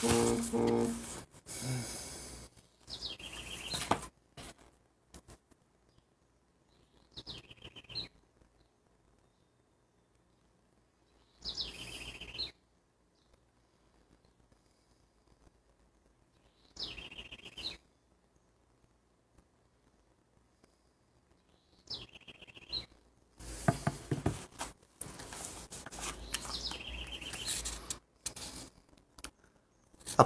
A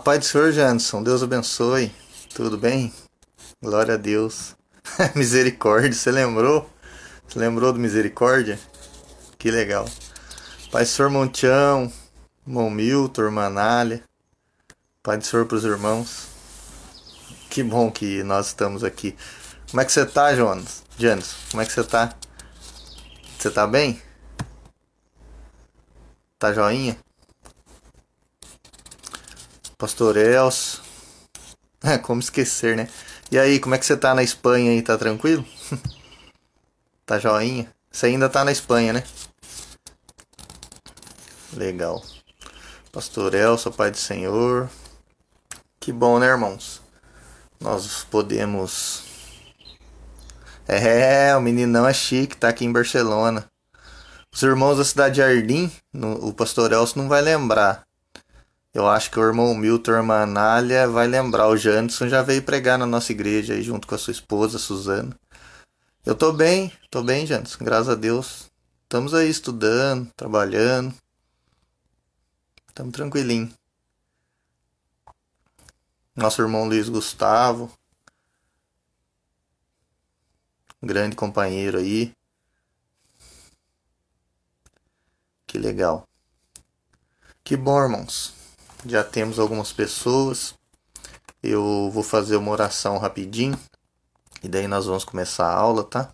paz do Senhor, Janderson. Deus abençoe. Tudo bem? Glória a Deus. Misericórdia, você lembrou? Você lembrou do Misericórdia? Que legal. Pai do Senhor Montião, irmão Milton, irmã Anália. Pai do Senhor para os irmãos. Que bom que nós estamos aqui. Como é que você tá, Jonas? Janderson, como é que você tá? Você tá bem? Tá joinha? Pastor Elcio. Como esquecer, né? E aí, como é que você tá na Espanha aí? Tá tranquilo? Tá joinha? Você ainda tá na Espanha, né? Legal. Pastor Elcio, Pai do Senhor. Que bom, né, irmãos? Nós podemos... o meninão é chique, tá aqui em Barcelona. Os irmãos da Cidade de Jardim, o Pastor Elcio não vai lembrar. Eu acho que o irmão Milton, a irmã Anália, vai lembrar. O Janderson já veio pregar na nossa igreja aí junto com a sua esposa, Suzana. Eu tô bem, Janderson, graças a Deus. Estamos aí estudando, trabalhando. Estamos tranquilinho. Nosso irmão Luiz Gustavo, um grande companheiro aí. Que legal. Que bom, irmãos. Já temos algumas pessoas. Eu vou fazer uma oração rapidinho. E daí nós vamos começar a aula, tá?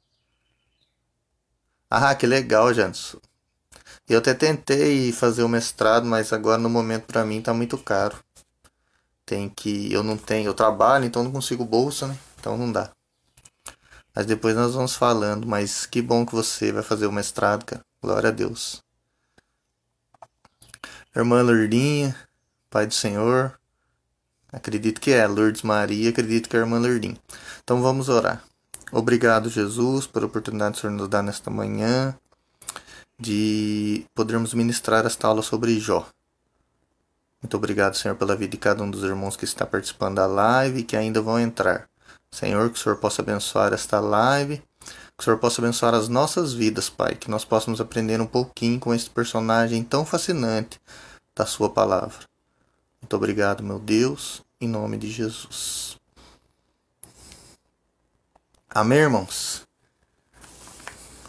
Ah, que legal, Janderson. Eu até tentei fazer o mestrado, mas agora no momento pra mim tá muito caro. Eu não tenho, eu trabalho, então não consigo bolsa, né? Então não dá. Mas depois nós vamos falando, mas que bom que você vai fazer o mestrado, cara. Glória a Deus. Irmã Lourdinha, Pai do Senhor. Acredito que é Lourdes Maria, acredito que é a irmã Lourdinha. Então vamos orar. Obrigado, Jesus, pela oportunidade que o Senhor nos dá nesta manhã de podermos ministrar esta aula sobre Jó. Muito obrigado, Senhor, pela vida de cada um dos irmãos que está participando da live e que ainda vão entrar. Senhor, que o Senhor possa abençoar esta live, que o Senhor possa abençoar as nossas vidas, Pai, que nós possamos aprender um pouquinho com esse personagem tão fascinante da sua palavra. Muito obrigado, meu Deus, em nome de Jesus. Amém, irmãos?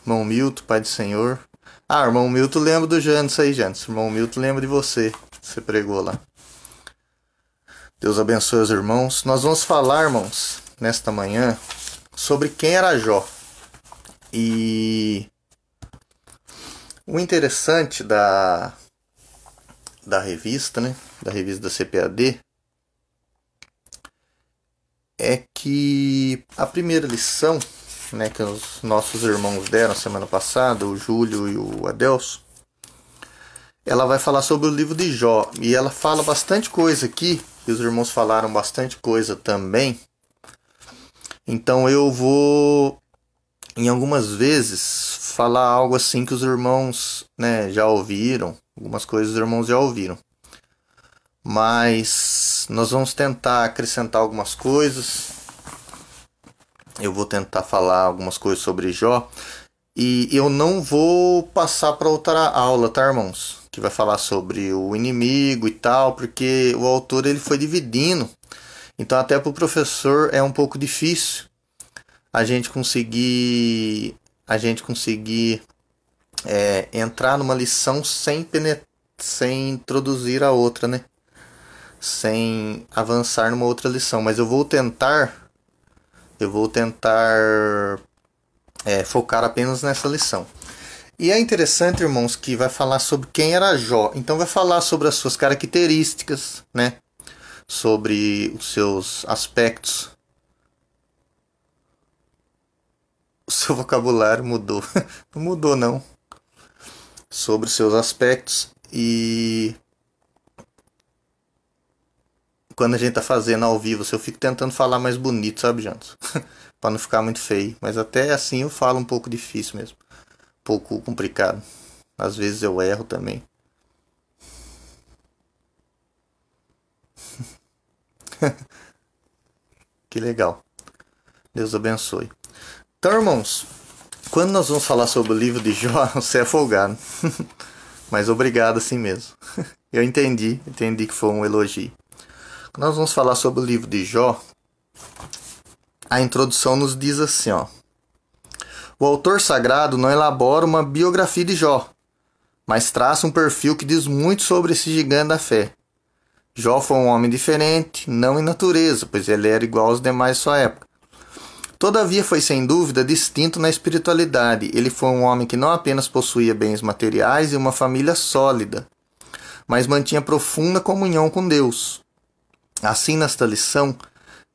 Irmão Milton, Pai do Senhor. Ah, irmão Milton lembra do Janderson aí, Janderson. Irmão Milton lembra de você. Você pregou lá. Deus abençoe os irmãos. Nós vamos falar, irmãos, nesta manhã, sobre quem era Jó. E o interessante da revista, né? Da revista da CPAD, é que a primeira lição, né, que os nossos irmãos deram semana passada, o Júlio e o Adelso, ela vai falar sobre o livro de Jó. E ela fala bastante coisa aqui, e os irmãos falaram bastante coisa também. Então eu vou, em algumas vezes, falar algo assim que os irmãos, né, já ouviram. Algumas coisas os irmãos já ouviram. Mas nós vamos tentar acrescentar algumas coisas. Eu vou tentar falar algumas coisas sobre Jó. E eu não vou passar para outra aula, tá, irmãos? Que vai falar sobre o inimigo e tal, porque o autor ele foi dividindo. Então até para o professor é um pouco difícil a gente conseguir entrar numa lição sem introduzir a outra, né? Sem avançar numa outra lição. Mas eu vou tentar focar apenas nessa lição. E é interessante, irmãos, que vai falar sobre quem era Jó. Então vai falar sobre as suas características, né? Sobre os seus aspectos. O seu vocabulário mudou. Não mudou, não. Sobre os seus aspectos. E quando a gente tá fazendo ao vivo, eu fico tentando falar mais bonito, sabe, Jantos? Pra não ficar muito feio. Mas até assim eu falo um pouco difícil mesmo. Um pouco complicado. Às vezes eu erro também. Que legal. Deus abençoe. Então, irmãos, quando nós vamos falar sobre o livro de Jó, você é folgado. Mas obrigado assim mesmo. Eu entendi que foi um elogio. Quando nós vamos falar sobre o livro de Jó, a introdução nos diz assim, ó. O autor sagrado não elabora uma biografia de Jó, mas traça um perfil que diz muito sobre esse gigante da fé. Jó foi um homem diferente, não em natureza, pois ele era igual aos demais de sua época. Todavia foi sem dúvida distinto na espiritualidade. Ele foi um homem que não apenas possuía bens materiais e uma família sólida, mas mantinha profunda comunhão com Deus. Assim, nesta lição,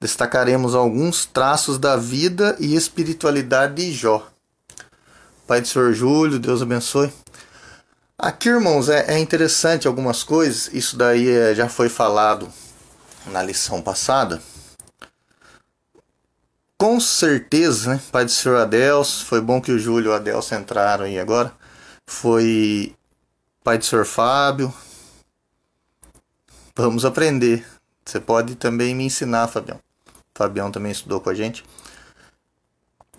destacaremos alguns traços da vida e espiritualidade de Jó. Pai do Senhor Júlio, Deus abençoe. Aqui, irmãos, é interessante algumas coisas. Isso daí já foi falado na lição passada. Com certeza, né? Pai do Senhor Adelso, foi bom que o Júlio e o Adelso entraram aí agora. Foi Pai do Senhor Fábio. Vamos aprender. Você pode também me ensinar, Fabião. Fabião também estudou com a gente.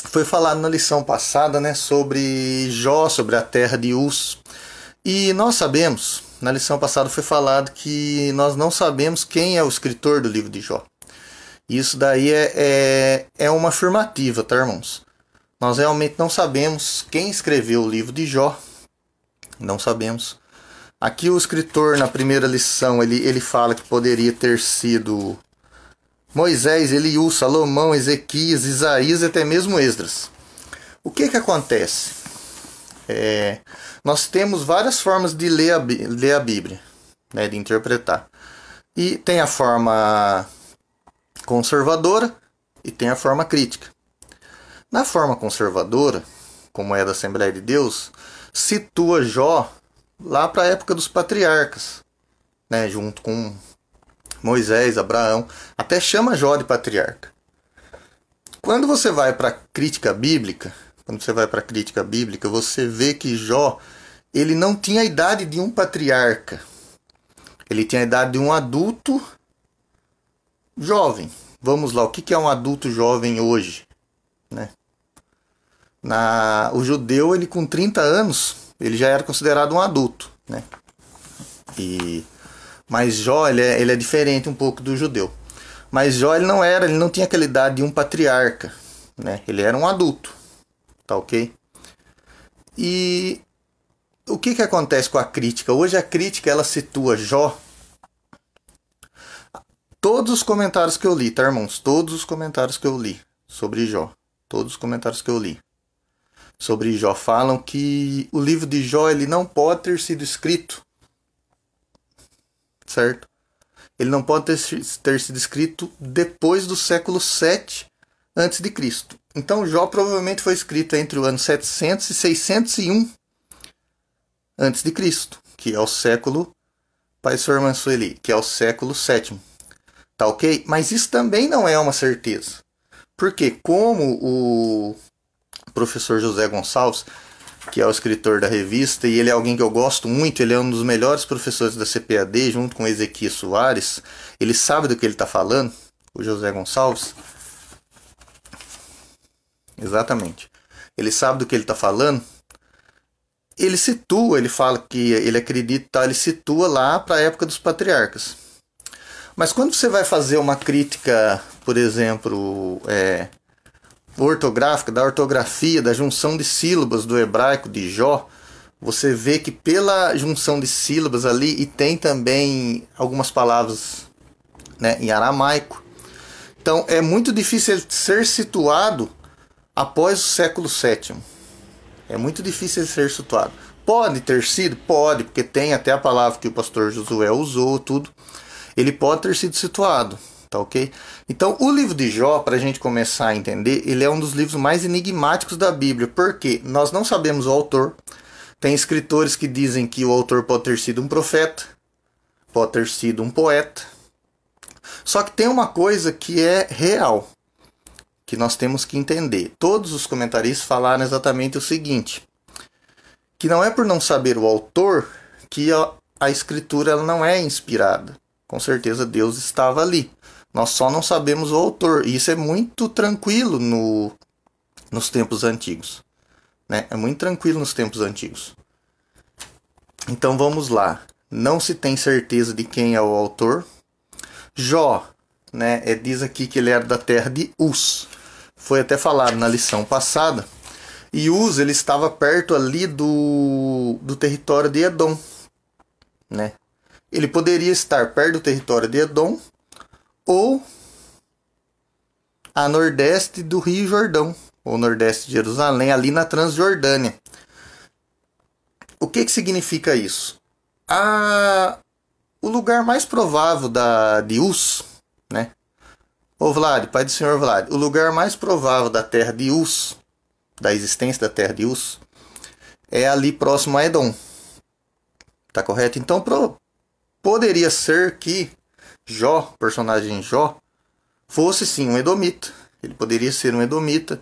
Foi falado na lição passada, né, sobre Jó, sobre a terra de Uz. E nós sabemos, na lição passada foi falado que nós não sabemos quem é o escritor do livro de Jó. Isso daí é uma afirmativa, tá, irmãos? Nós realmente não sabemos quem escreveu o livro de Jó. Não sabemos. Aqui o escritor, na primeira lição, ele fala que poderia ter sido Moisés, Eliú, Salomão, Ezequias, Isaías e até mesmo Esdras. O que acontece? Nós temos várias formas de ler a Bíblia, né, de interpretar. E tem a forma conservadora e tem a forma crítica. Na forma conservadora, como é da Assembleia de Deus, situa Jó lá para a época dos patriarcas, né, junto com Moisés, Abraão, até chama Jó de patriarca. Quando você vai para a crítica bíblica, você vê que Jó, ele não tinha a idade de um patriarca. Ele tinha a idade de um adulto jovem. Vamos lá, o que é um adulto jovem hoje? Né? O judeu, ele com 30 anos, ele já era considerado um adulto. Né? Mas Jó, ele é diferente um pouco do judeu. Mas Jó, ele não tinha aquela idade de um patriarca. Né? Ele era um adulto. Tá ok? E o que acontece com a crítica? Hoje a crítica, ela situa Jó. Todos os comentários que eu li, tá, irmãos? Todos os comentários que eu li sobre Jó. Todos os comentários que eu li sobre Jó falam que o livro de Jó, ele não pode ter sido escrito, certo? Ele não pode ter sido escrito depois do século 7 a.C. Então Jó provavelmente foi escrito entre o ano 700 e 601 a.C., que é o século, Pai Senhor Mansueli, que é o século 7º. Tá ok? Mas isso também não é uma certeza. Porque como o professor José Gonçalves, que é o escritor da revista, e ele é alguém que eu gosto muito, ele é um dos melhores professores da CPAD, junto com Ezequias Soares, ele sabe do que ele está falando, o José Gonçalves. Exatamente. Ele sabe do que ele está falando. Ele fala que ele acredita, ele situa lá para a época dos patriarcas. Mas quando você vai fazer uma crítica, por exemplo, ortográfica, da ortografia, da junção de sílabas do hebraico de Jó, você vê que pela junção de sílabas ali, e tem também algumas palavras, né, em aramaico. Então é muito difícil ele ser situado após o século 7º. É muito difícil ele ser situado. Pode ter sido? Pode, porque tem até a palavra que o pastor Josué usou, tudo. Ele pode ter sido situado, tá ok? Então, o livro de Jó, para a gente começar a entender, ele é um dos livros mais enigmáticos da Bíblia, porque nós não sabemos o autor. Tem escritores que dizem que o autor pode ter sido um profeta, pode ter sido um poeta. Só que tem uma coisa que é real, que nós temos que entender. Todos os comentaristas falaram exatamente o seguinte, que não é por não saber o autor que a escritura ela não é inspirada. Com certeza Deus estava ali. Nós só não sabemos o autor. E isso é muito tranquilo nos tempos antigos. Né? É muito tranquilo nos tempos antigos. Então vamos lá. Não se tem certeza de quem é o autor. Jó, né, diz aqui que ele era da terra de Uz. Foi até falado na lição passada. E Uz, ele estava perto ali do território de Edom. Né? Ele poderia estar perto do território de Edom ou a nordeste do Rio Jordão, ou nordeste de Jerusalém, ali na Transjordânia. O que significa isso? O lugar mais provável de Uz, né? Ô Vlad, pai do senhor Vlad, o lugar mais provável da terra de Uz, da existência da terra de Uz, é ali próximo a Edom. Tá correto? Então poderia ser que Jó, personagem Jó, fosse sim um edomita. Ele poderia ser um edomita,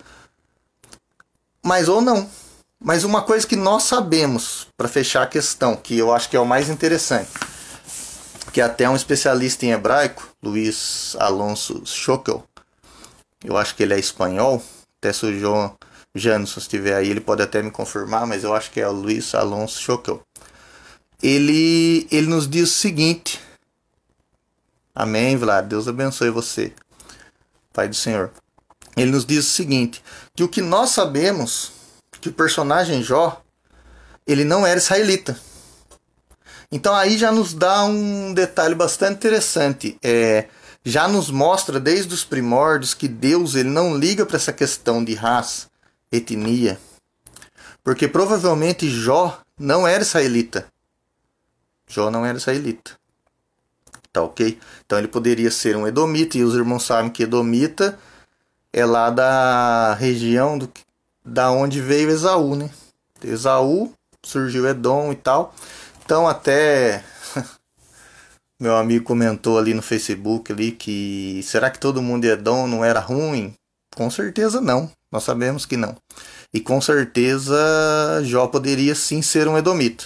mas ou não. Mas uma coisa que nós sabemos, para fechar a questão, que eu acho que é o mais interessante, que até um especialista em hebraico, Luiz Alonso Schockel, eu acho que ele é espanhol, até se o João Janson estiver aí, ele pode até me confirmar, mas eu acho que é o Luiz Alonso Schockel. Ele nos diz o seguinte, amém, Vlad, Deus abençoe você, Pai do Senhor. Ele nos diz o seguinte, que o que nós sabemos, que o personagem Jó, ele não era israelita. Então aí já nos dá um detalhe bastante interessante. Já nos mostra desde os primórdios que Deus ele não liga para essa questão de raça, etnia. Porque provavelmente Jó não era israelita. Jó não era israelita. Tá ok? Então ele poderia ser um edomita. E os irmãos sabem que edomita é lá da região da onde veio Esaú, né? Esaú, surgiu Edom e tal. Então até meu amigo comentou ali no Facebook ali que será que todo mundo de Edom não era ruim? Com certeza não. Nós sabemos que não. E com certeza Jó poderia sim ser um edomita.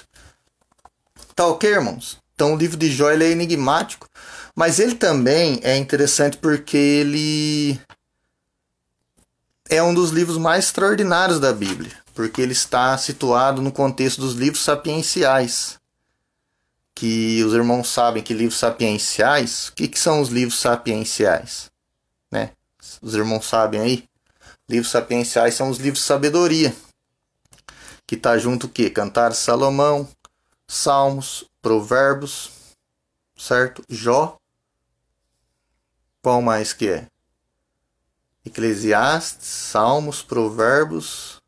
Tá ok, irmãos? Então o livro de Jó ele é enigmático, mas ele também é interessante porque ele é um dos livros mais extraordinários da Bíblia, porque ele está situado no contexto dos livros sapienciais. Que os irmãos sabem que livros sapienciais, o que são os livros sapienciais? Né? Os irmãos sabem aí? Livros sapienciais são os livros de sabedoria, que está junto o quê? Cantares de Salomão, Salmos, Provérbios, certo? Jó, qual mais que é? Eclesiastes, Salmos, Provérbios,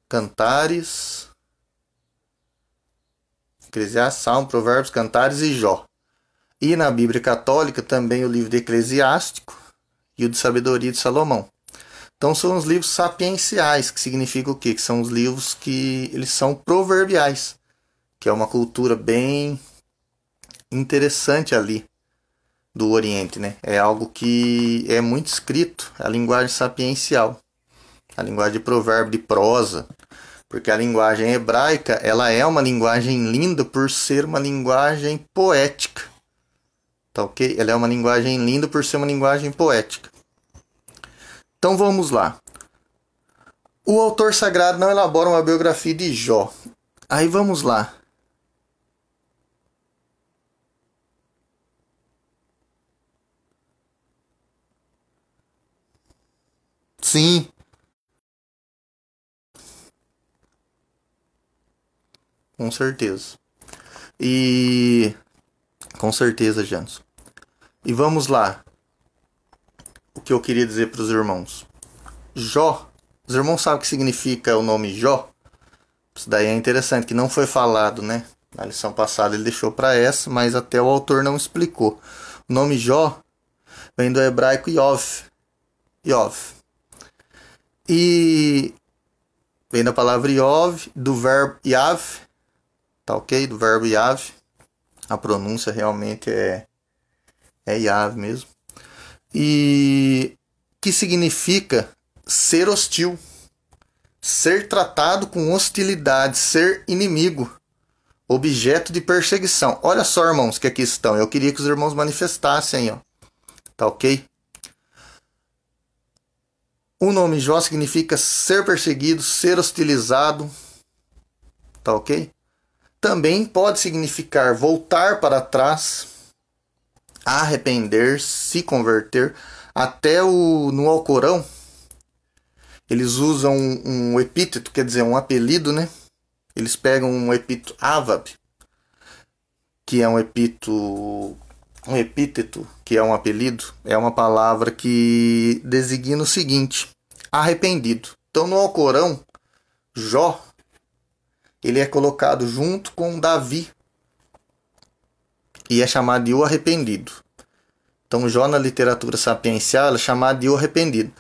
Cantares, Eclesiastes, Salmos, Provérbios, Cantares e Jó. E na Bíblia Católica também o livro de Eclesiástico e o de Sabedoria de Salomão. Então são os livros sapienciais, que significa o quê? Que são os livros que eles são proverbiais, que é uma cultura bem interessante ali do Oriente, né? É algo que é muito escrito, a linguagem sapiencial, a linguagem de provérbio, de prosa, porque a linguagem hebraica, ela é uma linguagem linda por ser uma linguagem poética, tá ok? Ela é uma linguagem linda por ser uma linguagem poética. Então vamos lá. O autor sagrado não elabora uma biografia de Jó. Aí vamos lá. Sim. Com certeza. Com certeza, Janson. E vamos lá. O que eu queria dizer para os irmãos. Jó. Os irmãos sabem o que significa o nome Jó? Isso daí é interessante, que não foi falado, né? Na lição passada ele deixou para essa, mas até o autor não explicou. O nome Jó vem do hebraico Yov. Yov. E vem da palavra Yov, do verbo Yav, tá ok? Do verbo Yav. A pronúncia realmente é é Yahvé mesmo. E que significa ser hostil, ser tratado com hostilidade, ser inimigo, objeto de perseguição. Olha só, irmãos, que aqui estão. Eu queria que os irmãos manifestassem, ó. Tá ok? O nome Jó significa ser perseguido, ser hostilizado. Tá ok? Também pode significar voltar para trás, arrepender, se converter. Até no Alcorão, eles usam um epíteto, quer dizer, um apelido, né? Eles pegam um epíteto Avab, que é um epíteto, que é um apelido, é uma palavra que designa o seguinte: arrependido. Então, no Alcorão, Jó, ele é colocado junto com Davi e é chamado de o arrependido. Então, Jó na literatura sapiencial é chamado de o arrependido.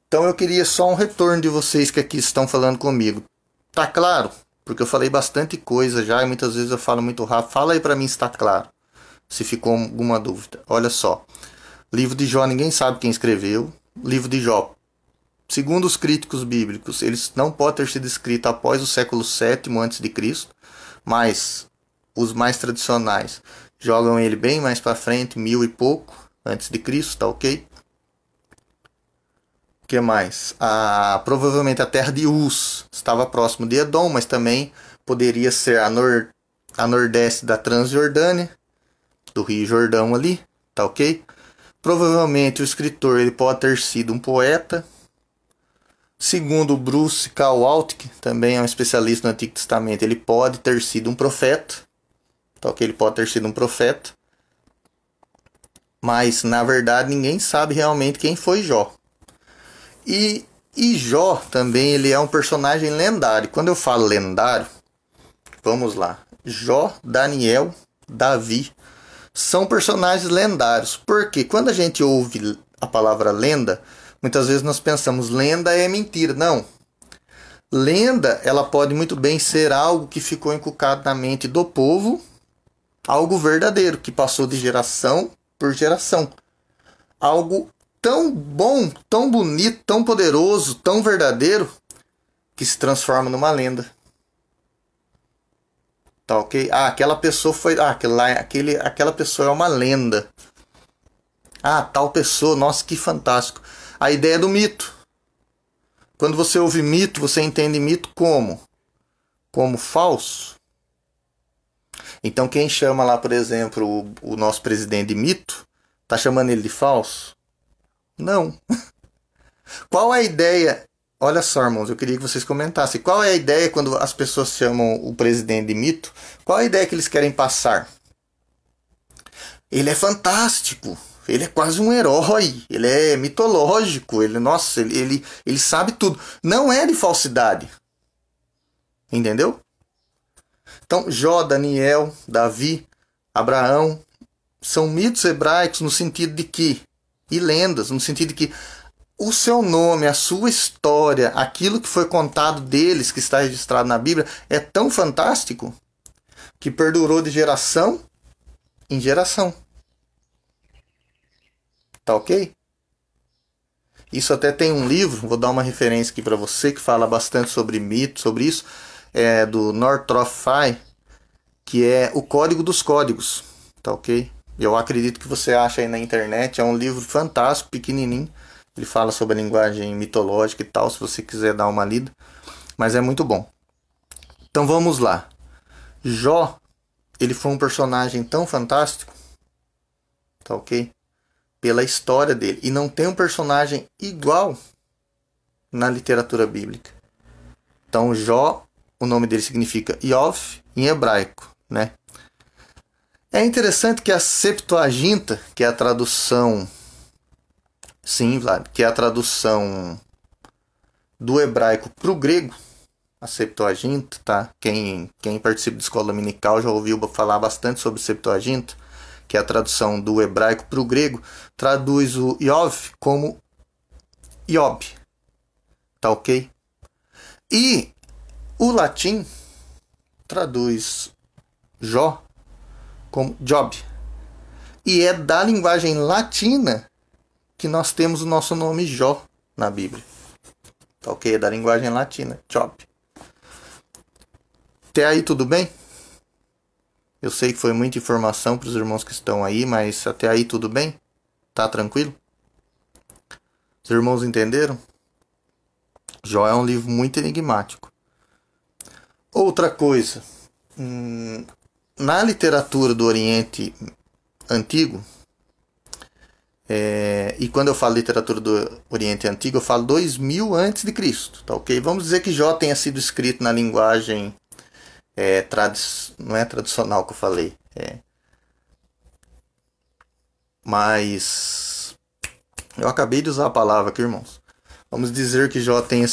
Então, eu queria só um retorno de vocês que aqui estão falando comigo. Tá claro? Porque eu falei bastante coisa já e muitas vezes eu falo muito rápido. Fala aí para mim se está claro, se ficou alguma dúvida. Olha só, livro de Jó ninguém sabe quem escreveu. Livro de Jó, segundo os críticos bíblicos, ele não pode ter sido escrito após o século VII a.C., mas os mais tradicionais jogam ele bem mais para frente, 1000 e pouco antes de Cristo, tá ok? O que mais? Provavelmente a terra de Uz estava próximo de Edom, mas também poderia ser a nordeste da Transjordânia, do Rio Jordão ali, tá ok? Provavelmente o escritor ele pode ter sido um poeta. Segundo Bruce Kowalski, que também é um especialista no Antigo Testamento, ele pode ter sido um profeta. Tá ok? Ele pode ter sido um profeta. Mas, na verdade, ninguém sabe realmente quem foi Jó. E Jó também ele é um personagem lendário. Quando eu falo lendário, vamos lá. Jó, Daniel, Davi são personagens lendários. Porque quando a gente ouve a palavra lenda, muitas vezes nós pensamos lenda é mentira. Não. Lenda, ela pode muito bem ser algo que ficou inculcado na mente do povo, algo verdadeiro, que passou de geração por geração. Algo tão bom, tão bonito, tão poderoso, tão verdadeiro, que se transforma numa lenda. Tá ok? Aquela pessoa foi... aquela pessoa é uma lenda. Tal pessoa, nossa, que fantástico. A ideia do mito. Quando você ouve mito, você entende mito como? Como falso. Então quem chama lá, por exemplo, o nosso presidente de mito, tá chamando ele de falso? Não. Qual é a ideia? Olha só, irmãos, eu queria que vocês comentassem. Qual é a ideia quando as pessoas chamam o presidente de mito? Qual é a ideia que eles querem passar? Ele é fantástico. Ele é quase um herói. Ele é mitológico. Ele sabe tudo. Não é de falsidade. Entendeu? Então, Jó, Daniel, Davi, Abraão são mitos hebraicos no sentido de que, e lendas, no sentido de que o seu nome, a sua história, aquilo que foi contado deles, que está registrado na Bíblia, é tão fantástico que perdurou de geração em geração. Tá ok? Isso até tem um livro, vou dar uma referência aqui para você, que fala bastante sobre mito, sobre isso, é do Northrop Frye, que é o Código dos Códigos. Tá ok? Eu acredito que você acha aí na internet, é um livro fantástico, pequenininho. Ele fala sobre a linguagem mitológica e tal, se você quiser dar uma lida. Mas é muito bom. Então vamos lá. Jó, ele foi um personagem tão fantástico, tá ok? Pela história dele. E não tem um personagem igual na literatura bíblica. Então Jó, o nome dele significa Iov em hebraico, né? É interessante que a Septuaginta, que é a tradução... Sim, Vlad, que é a tradução do hebraico para o grego, a Septuaginta, tá? Quem participa de escola dominical já ouviu falar bastante sobre Septuaginta, que é a tradução do hebraico para o grego, traduz o Iov como Iob, tá ok? E o latim traduz Jó como Job. E é da linguagem latina que nós temos o nosso nome Jó na Bíblia. Tá ok? É da linguagem latina, Job. Até aí tudo bem? Eu sei que foi muita informação para os irmãos que estão aí, mas até aí tudo bem? Tá tranquilo? Os irmãos entenderam? Jó é um livro muito enigmático. Outra coisa, na literatura do Oriente Antigo, e quando eu falo literatura do Oriente Antigo, eu falo 2000 antes de Cristo, tá ok? Vamos dizer que Jó tenha sido escrito na linguagem não é tradicional que eu falei, mas eu acabei de usar a palavra aqui, irmãos. Vamos dizer que Jó tenha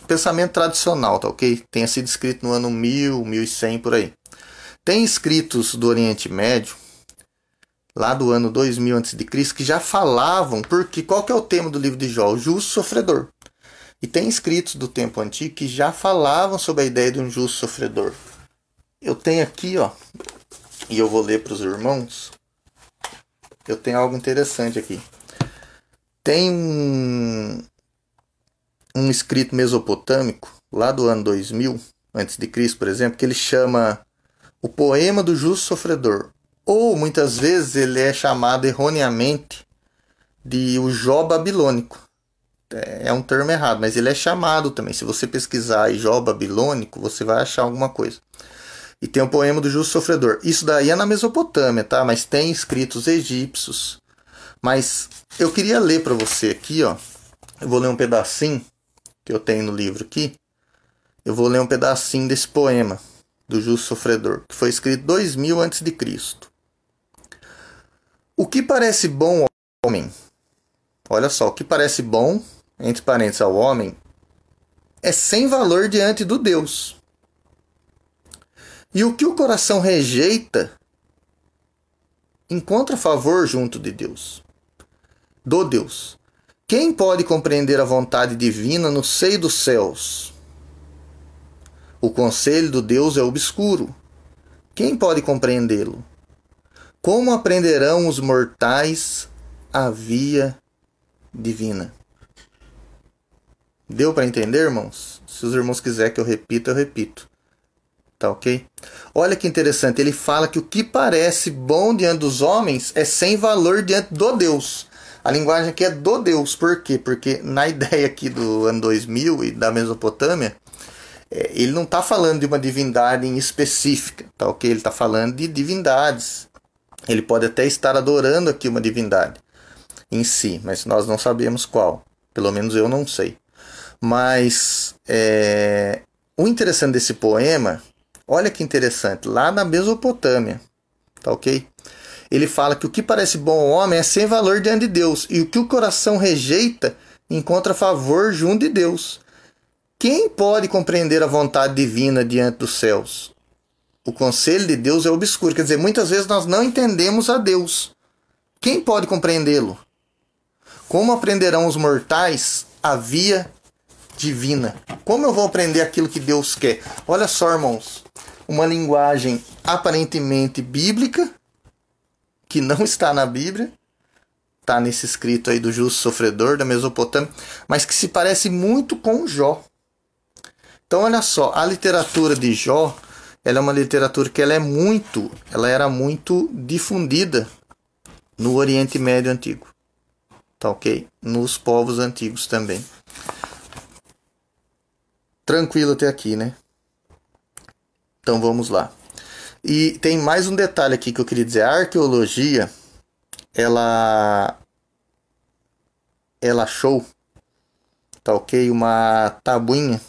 pensamento tradicional, tá ok? Tenha sido escrito no ano 1000, 1100 por aí. Tem escritos do Oriente Médio, lá do ano 2000 a.C., que já falavam, porque qual que é o tema do livro de Jó? O justo sofredor. E tem escritos do tempo antigo que já falavam sobre a ideia de um justo sofredor. Eu tenho aqui, ó, e eu vou ler para os irmãos. Eu tenho algo interessante aqui. Tem um escrito mesopotâmico, lá do ano 2000 a.C., por exemplo, que ele chama o Poema do Justo Sofredor. Ou, muitas vezes, ele é chamado erroneamente de o Jó babilônico. É um termo errado, mas ele é chamado também. Se você pesquisar aí Jó babilônico, você vai achar alguma coisa. E tem o Poema do Justo Sofredor. Isso daí é na Mesopotâmia, tá? Mas tem escritos egípcios. Mas eu queria ler para você aqui, ó. Eu vou ler um pedacinho que eu tenho no livro aqui. Eu vou ler um pedacinho desse poema do Justo Sofredor, que foi escrito 2000 a.C. O que parece bom ao homem, olha só, o que parece bom, entre parênteses, ao homem, é sem valor diante do Deus. E o que o coração rejeita, encontra favor junto de Deus, do Deus. Quem pode compreender a vontade divina no seio dos céus? O conselho do Deus é obscuro. Quem pode compreendê-lo? Como aprenderão os mortais a via divina? Deu para entender, irmãos? Se os irmãos quiserem que eu repita, eu repito. Tá ok? Olha que interessante, ele fala que o que parece bom diante dos homens é sem valor diante do Deus. A linguagem aqui é do Deus. Por quê? Porque na ideia aqui do ano 2000 e da Mesopotâmia, ele não está falando de uma divindade em específica, tá ok? Ele está falando de divindades. Ele pode até estar adorando aqui uma divindade em si, mas nós não sabemos qual. Pelo menos eu não sei. Mas o interessante desse poema, olha que interessante, lá na Mesopotâmia, tá ok? Ele fala que o que parece bom ao homem é sem valor diante de Deus, e o que o coração rejeita encontra favor junto de Deus. Quem pode compreender a vontade divina diante dos céus? O conselho de Deus é obscuro, quer dizer, muitas vezes nós não entendemos a Deus. Quem pode compreendê-lo? Como aprenderão os mortais a via divina? Como eu vou aprender aquilo que Deus quer? Olha só, irmãos, uma linguagem aparentemente bíblica, que não está na Bíblia, está nesse escrito aí do Justo Sofredor, da Mesopotâmia, mas que se parece muito com Jó. Então, olha só, a literatura de Jó, ela é uma literatura que ela era muito difundida no Oriente Médio Antigo. Tá ok? Nos povos antigos também. Tranquilo até aqui, né? Então vamos lá. E tem mais um detalhe aqui que eu queria dizer. A arqueologia, ela achou, tá ok? Uma tabuinha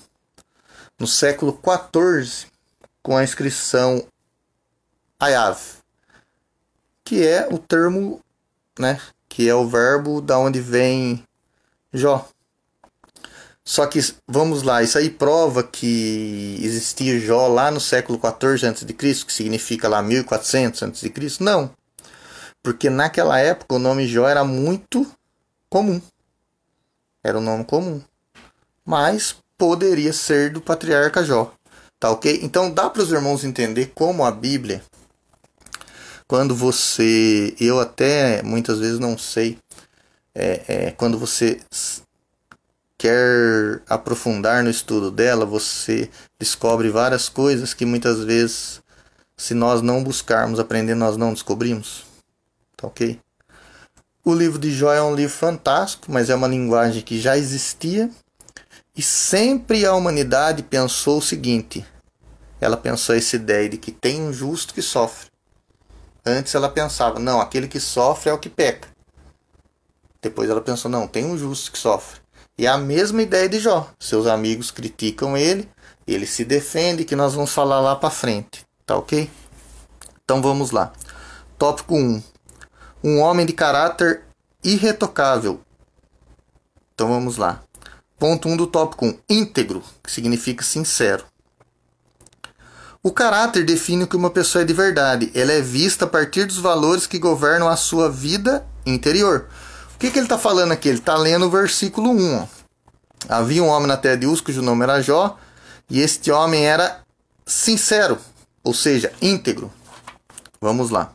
no século XIV com a inscrição Ayav, que é o termo, né? Que é o verbo da onde vem Jó. Só que, vamos lá, isso aí prova que existia Jó lá no século XIV a.C., que significa lá 1400 a.C.? Não, porque naquela época o nome Jó era muito comum. Era um nome comum, mas poderia ser do patriarca Jó, tá ok? Então dá para os irmãos entender como a Bíblia quando você, eu até muitas vezes não sei, quando você quer aprofundar no estudo dela, você descobre várias coisas que muitas vezes, se nós não buscarmos aprender, nós não descobrimos. Tá ok? O livro de Jó é um livro fantástico, mas é uma linguagem que já existia. E sempre a humanidade pensou o seguinte. Ela pensou essa ideia de que tem um justo que sofre. Antes ela pensava, não, aquele que sofre é o que peca. Depois ela pensou, não, tem um justo que sofre. E é a mesma ideia de Jó. Seus amigos criticam ele, ele se defende, que nós vamos falar lá para frente. Tá ok? Então vamos lá. Tópico 1. Um homem de caráter irretocável. Então vamos lá. Ponto 1 do tópico 1. Íntegro, que significa sincero. O caráter define o que uma pessoa é de verdade. Ela é vista a partir dos valores que governam a sua vida interior. O que ele está falando aqui? Ele está lendo o versículo 1. Ó. Havia um homem na terra de Uz, cujo nome era Jó, e este homem era sincero, ou seja, íntegro. Vamos lá.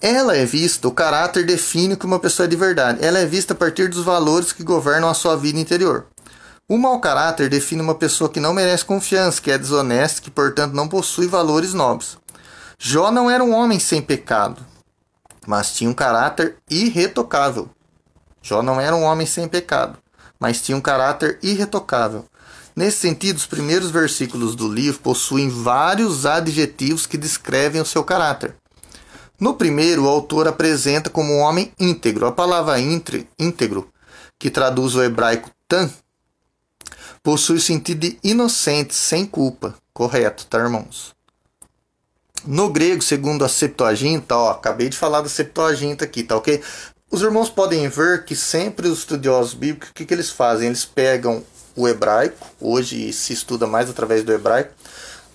Ela é vista, o caráter define o que uma pessoa é de verdade. Ela é vista a partir dos valores que governam a sua vida interior. O mau caráter define uma pessoa que não merece confiança, que é desonesta, que portanto não possui valores nobres. Jó não era um homem sem pecado, mas tinha um caráter irretocável. Jó não era um homem sem pecado, mas tinha um caráter irretocável. Nesse sentido, os primeiros versículos do livro possuem vários adjetivos que descrevem o seu caráter. No primeiro, o autor apresenta como um homem íntegro. A palavra íntegro, que traduz o hebraico tam, possui o sentido de inocente, sem culpa. Correto, tá, irmãos? No grego, segundo a Septuaginta, acabei de falar da Septuaginta aqui, tá ok? Os irmãos podem ver que sempre os estudiosos bíblicos, o que eles fazem? Eles pegam o hebraico, hoje se estuda mais através do hebraico,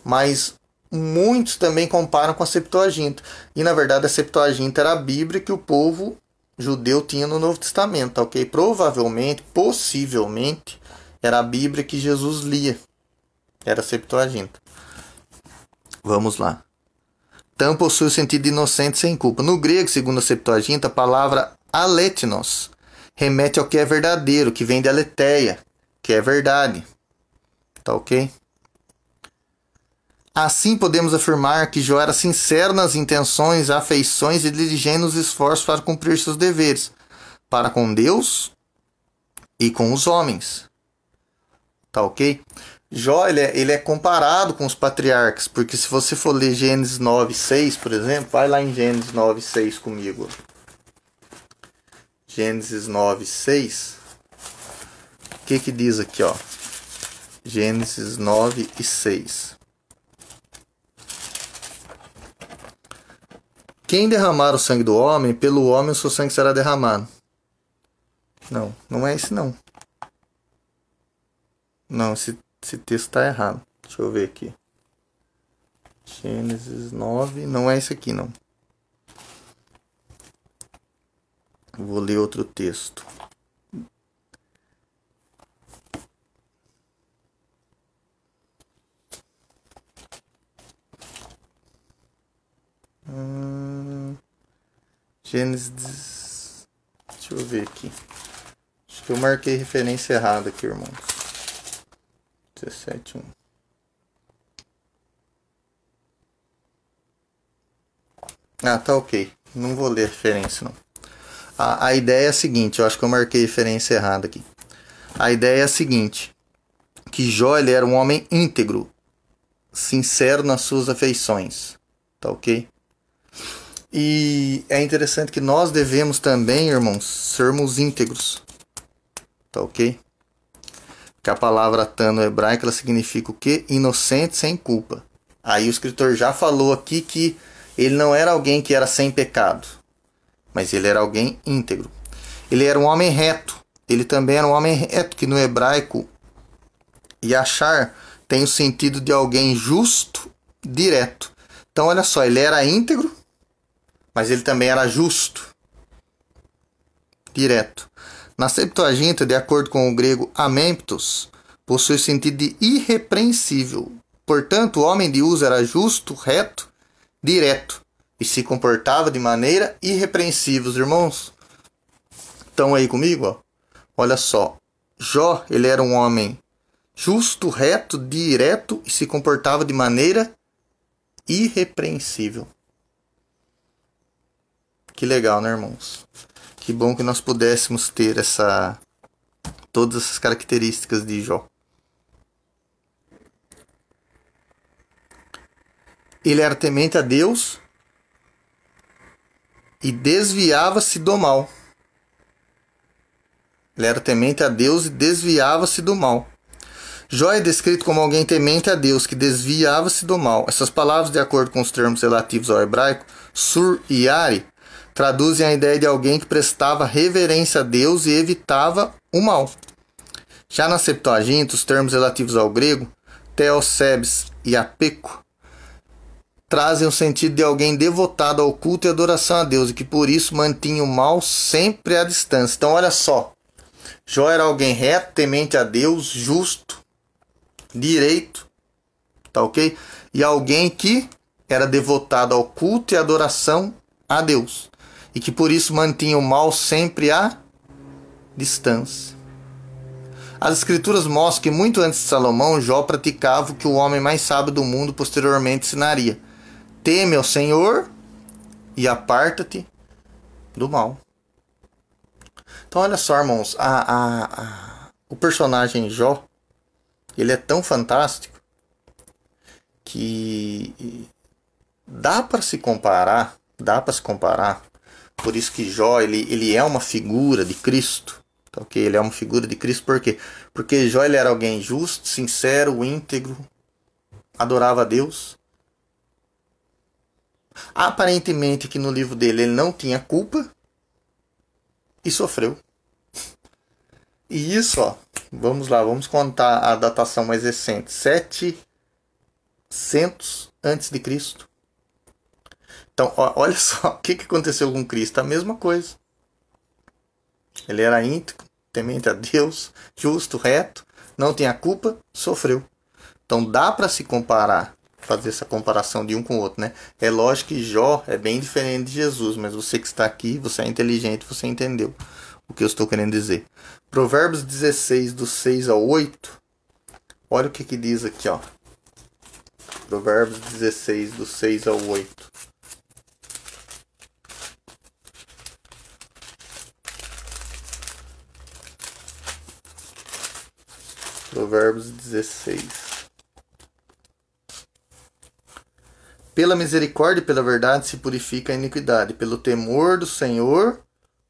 mas muitos também comparam com a Septuaginta. E na verdade a Septuaginta era a Bíblia que o povo judeu tinha no Novo Testamento, ok? Provavelmente, possivelmente, era a Bíblia que Jesus lia. Era a Septuaginta. Vamos lá. Tam possui o sentido de inocente sem culpa. No grego, segundo a Septuaginta, a palavra aletnos remete ao que é verdadeiro, que vem de aletheia, que é verdade. Tá ok? Assim podemos afirmar que Jó era sincero nas intenções, afeições e diligente nos esforços para cumprir seus deveres, para com Deus e com os homens. Tá ok? Jó ele é comparado com os patriarcas, porque se você for ler Gênesis 9:6, por exemplo, vai lá em Gênesis 9:6 comigo. Gênesis 9:6. O que diz aqui, ó? Gênesis 9:6. Quem derramar o sangue do homem, pelo homem o seu sangue será derramado. Não, não é esse não. Não, esse texto está errado. Deixa eu ver aqui. Gênesis 9, não é esse aqui não. Vou ler outro texto. Gênesis. Deixa eu ver aqui. Acho que eu marquei referência errada aqui, irmãos. 17:1. Ah, tá ok. Não vou ler referência, não. A ideia é a seguinte, eu acho que eu marquei referência errada aqui. A ideia é a seguinte, que Jó ele era um homem íntegro, sincero nas suas afeições. Tá ok? E é interessante que nós devemos também, irmãos, sermos íntegros. Tá ok? Que a palavra tan no hebraico ela significa o quê? Inocente, sem culpa. Aí o escritor já falou aqui que ele não era alguém que era sem pecado, mas ele era alguém íntegro. Ele era um homem reto. Ele também era um homem reto, que no hebraico yashar tem o sentido de alguém justo, direto. Então olha só, ele era íntegro, mas ele também era justo, direto. Na Septuaginta, de acordo com o grego amemptos, possui o sentido de irrepreensível. Portanto, o homem de Uz era justo, reto, direto. e se comportava de maneira irrepreensível. Os irmãos estão aí comigo? Ó. Olha só. Jó, ele era um homem justo, reto, direto e se comportava de maneira irrepreensível. Que legal, né, irmãos? Que bom que nós pudéssemos ter todas essas características de Jó. Ele era temente a Deus e desviava-se do mal. Ele era temente a Deus e desviava-se do mal. Jó é descrito como alguém temente a Deus, que desviava-se do mal. Essas palavras, de acordo com os termos relativos ao hebraico, sur e ari, traduzem a ideia de alguém que prestava reverência a Deus e evitava o mal. Já na Septuaginta, os termos relativos ao grego, theosebes e apeco, trazem o sentido de alguém devotado ao culto e adoração a Deus e que por isso mantinha o mal sempre à distância. Então olha só, Jó era alguém reto, temente a Deus, justo, direito, tá ok? E alguém que era devotado ao culto e adoração a Deus e que por isso mantinha o mal sempre à distância. As escrituras mostram que muito antes de Salomão, Jó praticava o que o homem mais sábio do mundo posteriormente ensinaria: teme ao Senhor e aparta-te do mal. Então olha só, irmãos, o personagem Jó, ele é tão fantástico que dá para se comparar, por isso que Jó, ele é uma figura de Cristo, tá ok? Ele é uma figura de Cristo, por quê? Porque Jó, ele era alguém justo, sincero, íntegro, adorava a Deus. Aparentemente que no livro dele ele não tinha culpa e sofreu. E isso, ó, vamos lá, vamos contar a datação mais recente, 700 a.C. Então, ó, olha só, o que aconteceu com Cristo? A mesma coisa. Ele era íntegro, temente a Deus, justo, reto, não tinha culpa, sofreu. Então dá para se comparar, fazer essa comparação de um com o outro, né? É lógico que Jó é bem diferente de Jesus, mas você que está aqui, você é inteligente, você entendeu o que eu estou querendo dizer. Provérbios 16, do 6 ao 8, olha o que diz aqui, ó. Provérbios 16, do 6 ao 8. Provérbios 16. Pela misericórdia e pela verdade se purifica a iniquidade. Pelo temor do Senhor,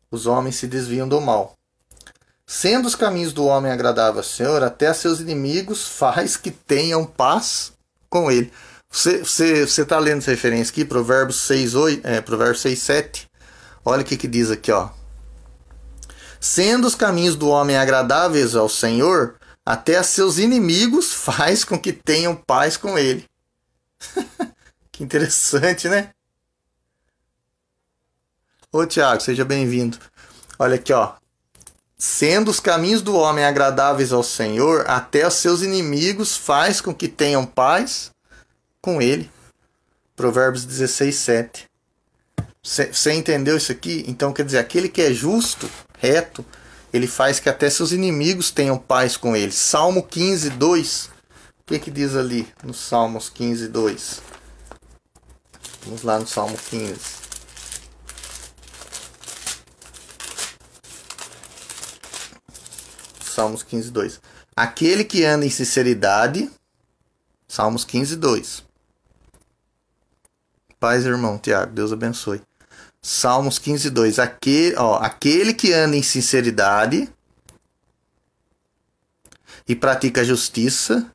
os homens se desviam do mal. Sendo os caminhos do homem agradáveis ao Senhor, até a seus inimigos faz que tenham paz com ele. Você está lendo essa referência aqui, Provérbios 6, 7. Olha o que diz aqui, ó. Sendo os caminhos do homem agradáveis ao Senhor, até a seus inimigos faz com que tenham paz com ele. Que interessante, né? Ô Tiago, seja bem-vindo. Olha aqui, ó. Sendo os caminhos do homem agradáveis ao Senhor, até os seus inimigos faz com que tenham paz com ele. Provérbios 16, 7. Você entendeu isso aqui? Então quer dizer, aquele que é justo, reto, ele faz que até seus inimigos tenham paz com ele. Salmo 15, 2. O que diz ali no Salmos 15, 2? Vamos lá no Salmo 15. Salmos 15, 2. Aquele que anda em sinceridade. Salmos 15, 2. Paz, irmão Tiago, Deus abençoe. Salmos 15, 2. Aquele que anda em sinceridade e pratica a justiça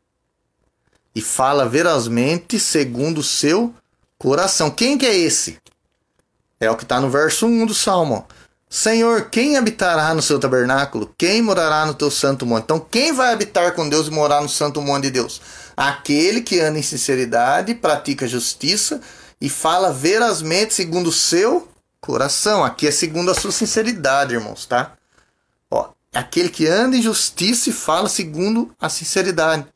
e fala verazmente segundo o seu coração. Quem que é esse? É o que está no verso 1 do Salmo. Senhor, quem habitará no seu tabernáculo? Quem morará no teu santo monte? Então, quem vai habitar com Deus e morar no santo monte de Deus? Aquele que anda em sinceridade, pratica justiça e fala verazmente segundo o seu coração. Aqui é segundo a sua sinceridade, irmãos, tá? Ó, aquele que anda em justiça e fala segundo a sinceridade.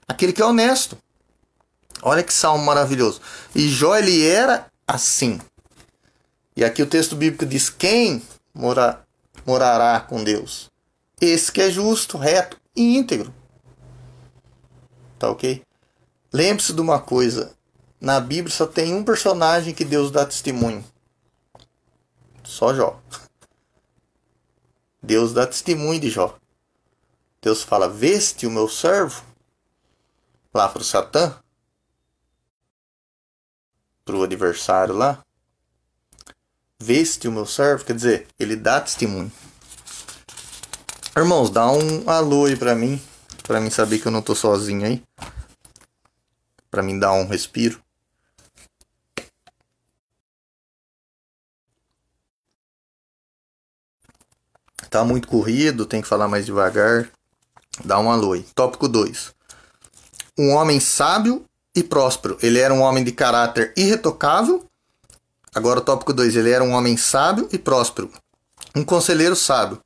Aquele que é honesto. Olha que salmo maravilhoso. E Jó, ele era assim. E aqui o texto bíblico diz: quem morará com Deus? Esse que é justo, reto e íntegro. Tá ok? Lembre-se de uma coisa. Na Bíblia só tem um personagem que Deus dá testemunho. Só Jó. Deus dá testemunho de Jó. Deus fala: veste o meu servo? Lá para o Satã, para o adversário lá. Veste o meu servo, quer dizer, ele dá testemunho. Irmãos, dá um alô aí para mim saber que eu não tô sozinho aí. Para mim dar um respiro. Tá muito corrido, tem que falar mais devagar. Dá um alô aí. Tópico 2. Um homem sábio e próspero. Ele era um homem de caráter irretocável. Agora o tópico 2. Ele era um homem sábio e próspero. Um conselheiro sábio.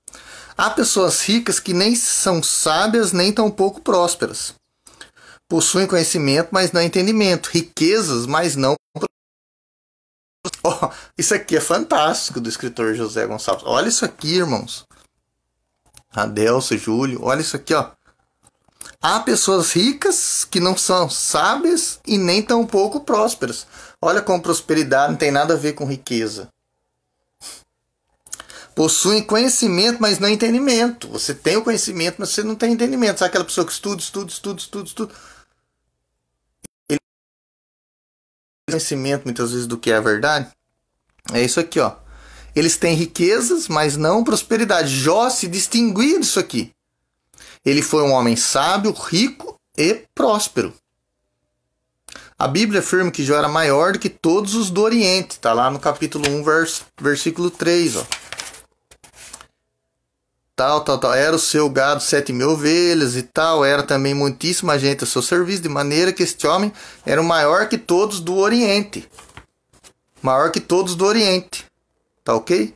Há pessoas ricas que nem são sábias nem tampouco prósperas. Possuem conhecimento, mas não entendimento. Riquezas, mas não... Oh, isso aqui é fantástico do escritor José Gonçalves. Olha isso aqui, irmãos. Adelso, Júlio. Olha isso aqui, ó. Há pessoas ricas que não são sábias e nem tampouco prósperas. Olha como prosperidade não tem nada a ver com riqueza. Possuem conhecimento, mas não entendimento. Você tem o conhecimento, mas você não tem entendimento. Sabe aquela pessoa que estuda. Ele tem conhecimento, muitas vezes, do que é a verdade. É isso aqui, ó. Eles têm riquezas, mas não prosperidade. Jó se distinguiu disso aqui. Ele foi um homem sábio, rico e próspero. A Bíblia afirma que Jó era maior do que todos os do Oriente. Está lá no capítulo 1, versículo 3, ó. Tal. Era o seu gado 7.000 ovelhas e tal. Era também muitíssima gente a seu serviço, de maneira que este homem era o maior que todos do Oriente. Maior que todos do Oriente. Tá ok?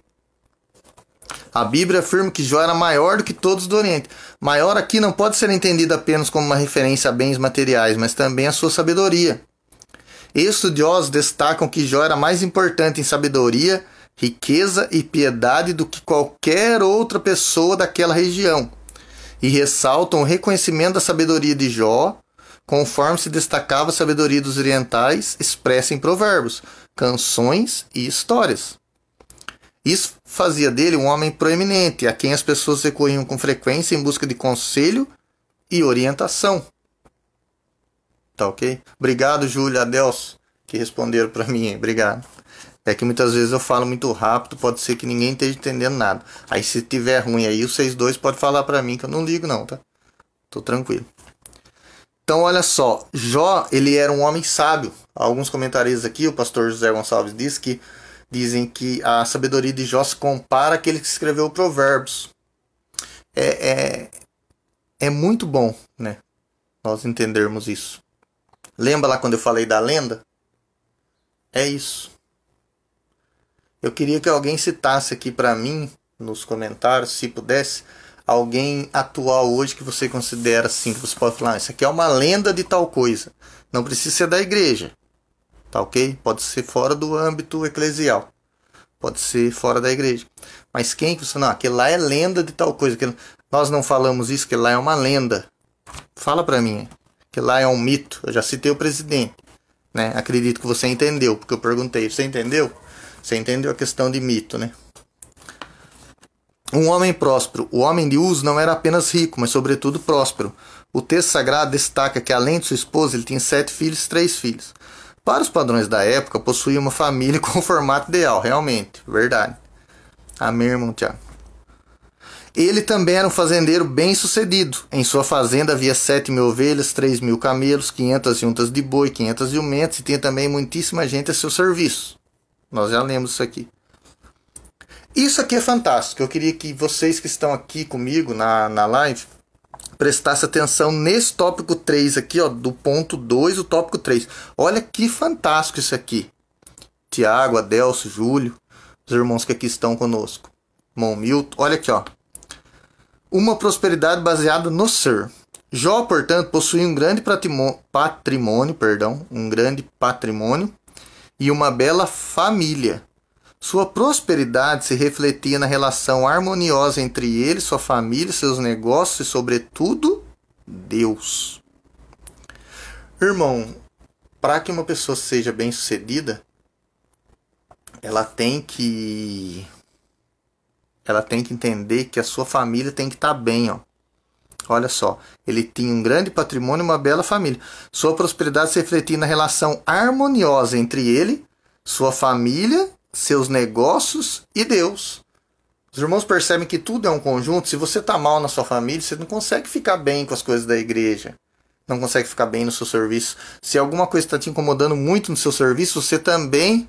A Bíblia afirma que Jó era maior do que todos do Oriente. Maior aqui não pode ser entendido apenas como uma referência a bens materiais, mas também a sua sabedoria. Estudiosos destacam que Jó era mais importante em sabedoria, riqueza e piedade do que qualquer outra pessoa daquela região. E ressaltam o reconhecimento da sabedoria de Jó, conforme se destacava a sabedoria dos orientais, expressa em provérbios, canções e histórias. Isso fazia dele um homem proeminente, a quem as pessoas recorriam com frequência em busca de conselho e orientação. Tá ok? Obrigado, Júlia, Adelso, que responderam para mim. Obrigado. É que muitas vezes eu falo muito rápido, pode ser que ninguém esteja entendendo nada. Aí se tiver ruim aí, vocês dois podem falar para mim, que eu não ligo não, tá? Tô tranquilo. Então, olha só. Jó, ele era um homem sábio. Alguns comentaristas aqui, o pastor José Gonçalves dizem que a sabedoria de Jó se compara àquele que escreveu Provérbios. É muito bom, né? Nós entendermos isso. Lembra lá quando eu falei da lenda? É isso. Eu queria que alguém citasse aqui para mim, nos comentários, se pudesse, alguém atual hoje que você considera assim, que você pode falar, isso aqui é uma lenda de tal coisa. Não precisa ser da igreja. Tá ok? Pode ser fora do âmbito eclesial. Pode ser fora da igreja. Mas quem que você... Não, aquele lá é lenda de tal coisa. Nós não falamos isso, aquele lá é uma lenda. Fala pra mim. Aquele lá é um mito. Eu já citei o presidente. Né? Acredito que você entendeu, porque eu perguntei. Você entendeu? Você entendeu a questão de mito, né? Um homem próspero. O homem de Uz não era apenas rico, mas sobretudo próspero. O texto sagrado destaca que além de sua esposa, ele tinha 7 filhos e 3 filhos. Para os padrões da época, possuía uma família com o formato ideal, realmente, verdade. Amém, irmão Tiago. Ele também era um fazendeiro bem-sucedido. Em sua fazenda havia 7.000 ovelhas, 3.000 camelos, 500 juntas de boi, 500 jumentos e tinha também muitíssima gente a seu serviço. Nós já lemos isso aqui. Isso aqui é fantástico. Eu queria que vocês que estão aqui comigo na live prestassem atenção nesse tópico 3 aqui, ó, do ponto 2, o tópico 3. Olha que fantástico isso aqui. Tiago, Adelso, Júlio, os irmãos que aqui estão conosco. Irmão Milton, olha aqui, ó. Uma prosperidade baseada no ser. Jó, portanto, possuía um grande patrimônio e uma bela família. Sua prosperidade se refletia na relação harmoniosa entre ele, sua família, seus negócios e, sobretudo, Deus. Irmão, para que uma pessoa seja bem-sucedida, ela tem que entender que a sua família tem que estar bem, ó. Olha só, ele tinha um grande patrimônio e uma bela família. Sua prosperidade se refletia na relação harmoniosa entre ele, sua família, seus negócios e Deus. Os irmãos percebem que tudo é um conjunto. Se você está mal na sua família, você não consegue ficar bem com as coisas da igreja. Não consegue ficar bem no seu serviço. Se alguma coisa está te incomodando muito no seu serviço, você também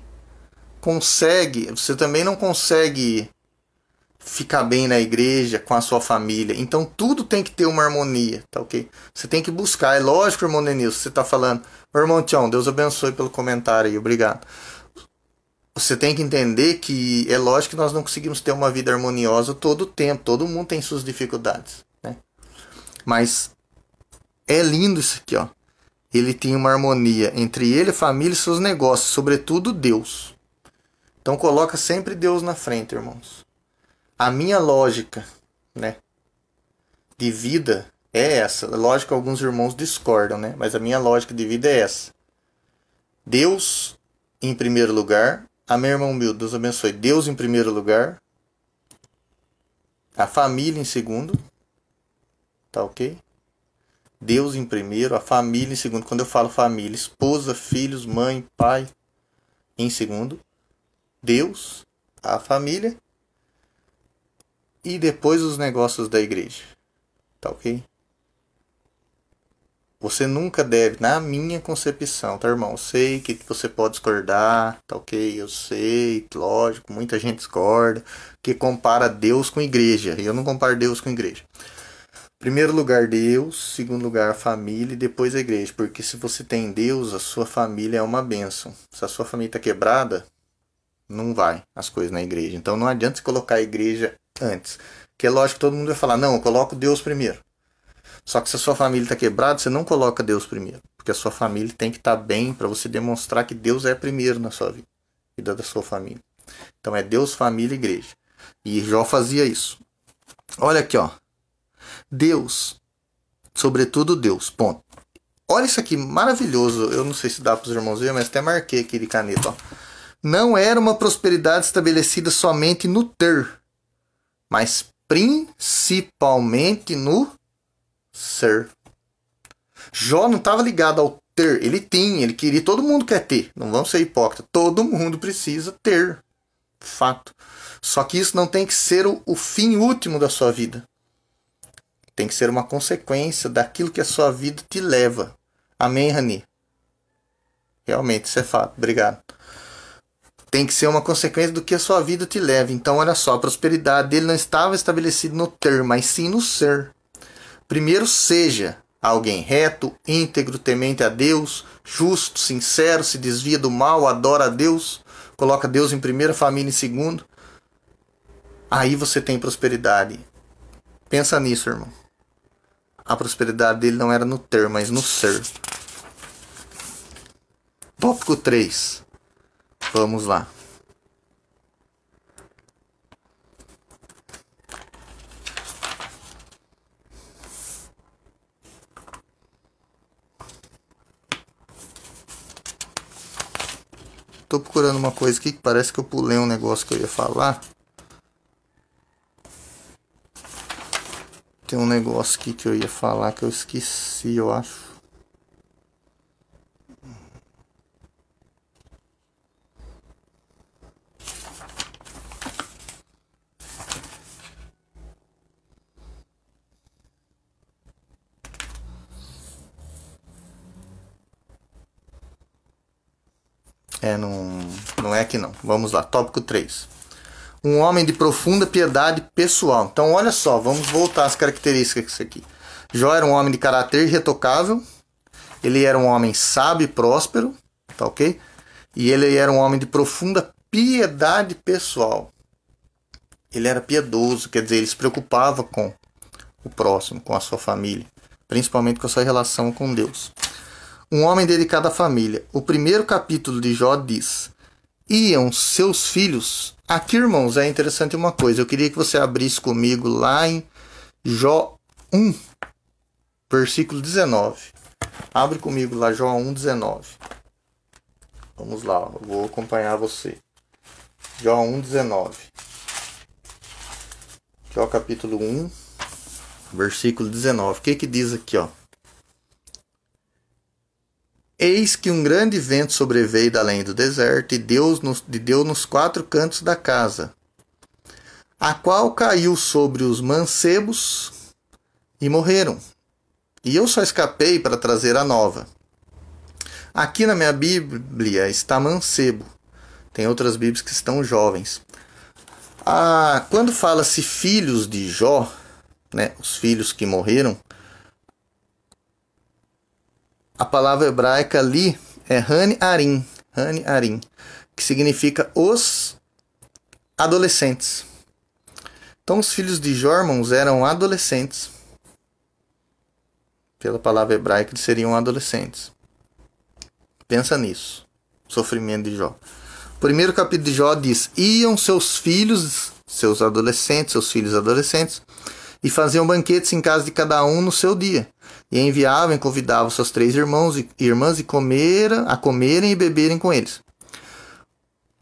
não consegue ficar bem na igreja com a sua família. Então tudo tem que ter uma harmonia, tá ok? Você tem que buscar. É lógico, irmão Denilson, você está falando. Irmão Tião, Deus abençoe pelo comentário aí, obrigado. Você tem que entender que é lógico que nós não conseguimos ter uma vida harmoniosa todo o tempo. Todo mundo tem suas dificuldades, né? Mas é lindo isso aqui, ó. Ele tinha uma harmonia entre ele, a família e seus negócios, sobretudo Deus. Então coloca sempre Deus na frente, irmãos. A minha lógica, né, de vida é essa. Lógico que alguns irmãos discordam, né? Mas a minha lógica de vida é essa. Deus em primeiro lugar. Amém, irmão meu? Deus abençoe. Deus em primeiro lugar. A família em segundo. Tá ok? Deus em primeiro, a família em segundo. Quando eu falo família, esposa, filhos, mãe, pai em segundo. Deus, a família e depois os negócios da igreja. Tá ok? Você nunca deve, na minha concepção, tá, irmão? Eu sei que você pode discordar, tá ok? Eu sei, lógico, muita gente discorda, que compara Deus com igreja. E eu não comparo Deus com igreja. Primeiro lugar, Deus. Segundo lugar, a família e depois a igreja. Porque se você tem Deus, a sua família é uma bênção. Se a sua família está quebrada, não vai as coisas na igreja. Então não adianta você colocar a igreja antes. Porque é lógico que todo mundo vai falar, não, eu coloco Deus primeiro. Só que se a sua família está quebrada, você não coloca Deus primeiro. Porque a sua família tem que estar bem para você demonstrar que Deus é primeiro na sua vida da sua família. Então é Deus, família e igreja. E Jó fazia isso. Olha aqui, ó. Deus, sobretudo Deus, ponto. Olha isso aqui, maravilhoso. Eu não sei se dá para os irmãos verem, mas até marquei aqui de caneta, ó. Não era uma prosperidade estabelecida somente no ter, mas principalmente no ser. Jó não estava ligado ao ter. Ele tinha, ele queria, todo mundo quer ter. Não vamos ser hipócritas. Todo mundo precisa ter. Fato. Só que isso não tem que ser o fim último da sua vida. Tem que ser uma consequência daquilo que a sua vida te leva. Amém, Rani? Realmente, isso é fato. Obrigado. Tem que ser uma consequência do que a sua vida te leva. Então, olha só, a prosperidade dele não estava estabelecida no ter, mas sim no ser. Primeiro, seja alguém reto, íntegro, temente a Deus, justo, sincero, se desvia do mal, adora a Deus, coloca Deus em primeiro, a família em segundo. Aí você tem prosperidade. Pensa nisso, irmão. A prosperidade dele não era no ter, mas no ser. Tópico 3. Vamos lá. Tô procurando uma coisa aqui que parece que eu pulei um negócio que eu ia falar. Tem um negócio aqui que eu ia falar que eu esqueci, eu acho. Não é aqui não. Vamos lá, tópico 3. Um homem de profunda piedade pessoal. Então, olha só, vamos voltar às características disso aqui. Jó era um homem de caráter irretocável. Ele era um homem sábio e próspero. Tá ok? E ele era um homem de profunda piedade pessoal. Ele era piedoso, quer dizer, ele se preocupava com o próximo, com a sua família. Principalmente com a sua relação com Deus. Um homem dedicado à família. O primeiro capítulo de Jó diz: iam seus filhos. Aqui, irmãos, é interessante uma coisa. Eu queria que você abrisse comigo lá em Jó 1, versículo 19. Abre comigo lá, Jó 1, 19. Vamos lá, eu vou acompanhar você. Jó 1, 19. Jó capítulo 1, versículo 19. O que diz aqui, ó? Eis que um grande vento sobreveio da além do deserto e deu nos 4 cantos da casa, a qual caiu sobre os mancebos e morreram. E eu só escapei para trazer a nova. Aqui na minha Bíblia está mancebo. Tem outras Bíblias que estão jovens. Quando fala-se filhos de Jó, né, os filhos que morreram, a palavra hebraica ali é Hani Arim, que significa os adolescentes. Então os filhos de Jó, irmãos, eram adolescentes. Pela palavra hebraica, eles seriam adolescentes. Pensa nisso. Sofrimento de Jó. O primeiro capítulo de Jó diz: iam seus filhos, seus filhos adolescentes, e faziam banquetes em casa de cada um no seu dia. E enviavam e convidavam seus 3 irmãos e irmãs a comerem e beberem com eles.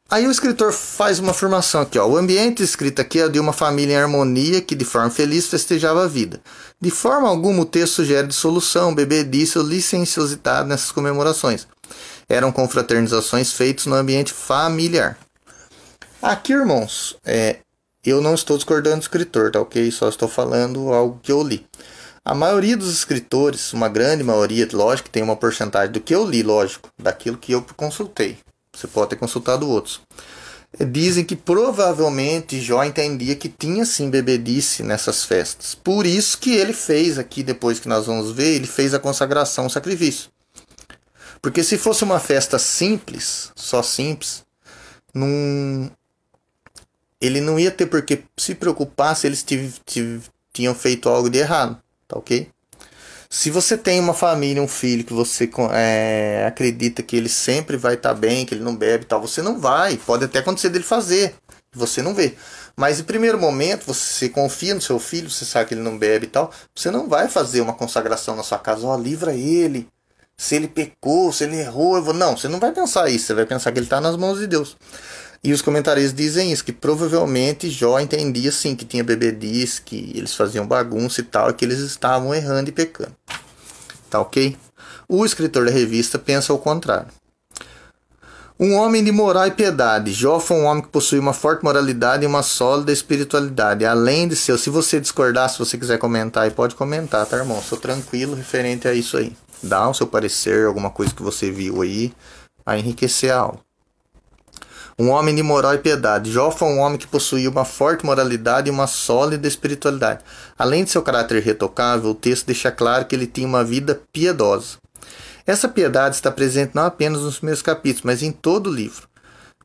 Aí o escritor faz uma afirmação aqui, ó. O ambiente escrito aqui é de uma família em harmonia que de forma feliz festejava a vida. De forma alguma o texto sugere dissolução, bebedice ou licenciosidade nessas comemorações. Eram confraternizações feitas no ambiente familiar. Aqui, irmãos, eu não estou discordando do escritor, tá ok? Só estou falando algo que eu li. A maioria dos escritores, uma grande maioria, lógico que tem uma porcentagem do que eu li, lógico, daquilo que eu consultei. Você pode ter consultado outros. Dizem que provavelmente Jó entendia que tinha sim bebedice nessas festas. Por isso que ele fez aqui, depois que nós vamos ver, ele fez a consagração, o sacrifício. Porque se fosse uma festa simples, só simples, ele não ia ter por que se preocupar se eles tinham feito algo de errado, tá ok? Se você tem uma família, um filho que você acredita que ele sempre vai estar bem, que ele não bebe e tal, você não vai. Pode até acontecer dele fazer, você não vê. Mas em primeiro momento, você confia no seu filho, você sabe que ele não bebe e tal, você não vai fazer uma consagração na sua casa, ó, livra ele. Se ele pecou, se ele errou, não, você não vai pensar isso, você vai pensar que ele está nas mãos de Deus. E os comentaristas dizem isso, que provavelmente Jó entendia sim que tinha bebedice, que eles faziam bagunça e tal, e que eles estavam errando e pecando. Tá ok? O escritor da revista pensa o contrário. Um homem de moral e piedade. Jó foi um homem que possuía uma forte moralidade e uma sólida espiritualidade. Além de ser, se você discordar, se você quiser comentar, aí pode comentar, tá, irmão? Sou tranquilo referente a isso aí. Dá o seu parecer, alguma coisa que você viu aí, a enriquecer a aula. Um homem de moral e piedade. Jó foi um homem que possuía uma forte moralidade e uma sólida espiritualidade. Além de seu caráter irretocável, o texto deixa claro que ele tinha uma vida piedosa. Essa piedade está presente não apenas nos primeiros capítulos, mas em todo o livro.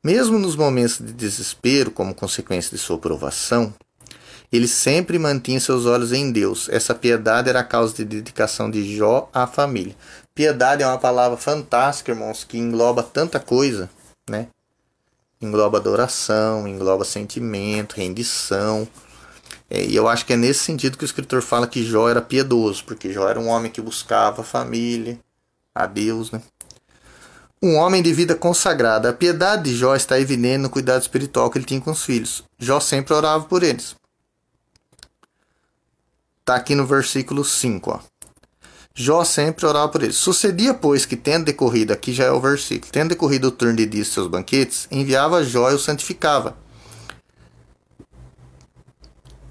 Mesmo nos momentos de desespero, como consequência de sua provação, ele sempre mantinha seus olhos em Deus. Essa piedade era a causa de dedicação de Jó à família. Piedade é uma palavra fantástica, irmãos, que engloba tanta coisa, né? Engloba adoração, engloba sentimento, rendição. E eu acho que é nesse sentido que o escritor fala que Jó era piedoso, porque Jó era um homem que buscava a família, a Deus, né? Um homem de vida consagrada. A piedade de Jó está evidente no cuidado espiritual que ele tinha com os filhos. Jó sempre orava por eles. Está aqui no versículo 5, ó. Jó sempre orava por eles. Sucedia, pois, que tendo decorrido, aqui já é o versículo, tendo decorrido o turno de dias de seus banquetes, enviava Jó e o santificava.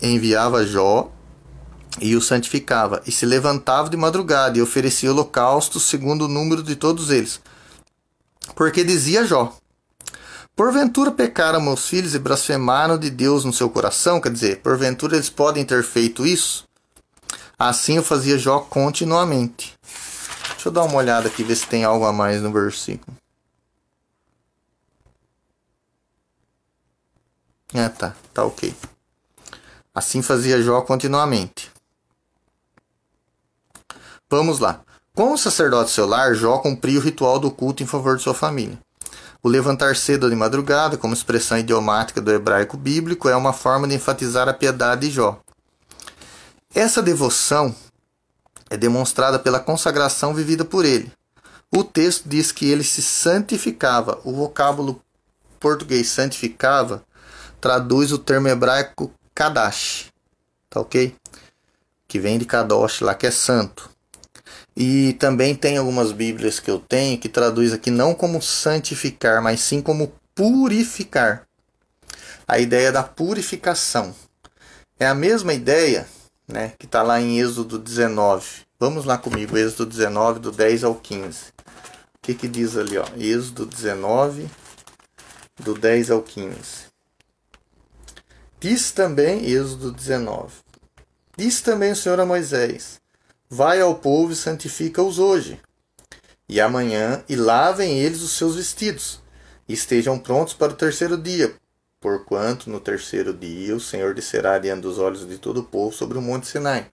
Enviava Jó e o santificava, e se levantava de madrugada e oferecia holocaustos segundo o número de todos eles. Porque dizia Jó: porventura pecaram meus filhos e blasfemaram de Deus no seu coração? Quer dizer, porventura eles podem ter feito isso? Assim eu fazia Jó continuamente. Deixa eu dar uma olhada aqui, ver se tem algo a mais no versículo. Tá ok. Assim fazia Jó continuamente. Vamos lá. Como sacerdote seu lar, Jó cumpria o ritual do culto em favor de sua família. O levantar cedo ou de madrugada, como expressão idiomática do hebraico bíblico, é uma forma de enfatizar a piedade de Jó. Essa devoção é demonstrada pela consagração vivida por ele. O texto diz que ele se santificava. O vocábulo português santificava traduz o termo hebraico kadash, tá ok? Que vem de kadosh lá, que é santo. E também tem algumas bíblias que eu tenho que traduz aqui não como santificar, mas sim como purificar. A ideia da purificação. É a mesma ideia, né, que está lá em Êxodo 19. Vamos lá comigo, Êxodo 19, do 10 ao 15. O que diz ali? Ó? Êxodo 19, do 10 ao 15. Diz também, Êxodo 19. Diz também o Senhor a Moisés: vai ao povo e santifica-os hoje, e amanhã, e lavem eles os seus vestidos, e estejam prontos para o terceiro dia, porquanto no terceiro dia o Senhor descerá diante dos olhos de todo o povo sobre o monte Sinai.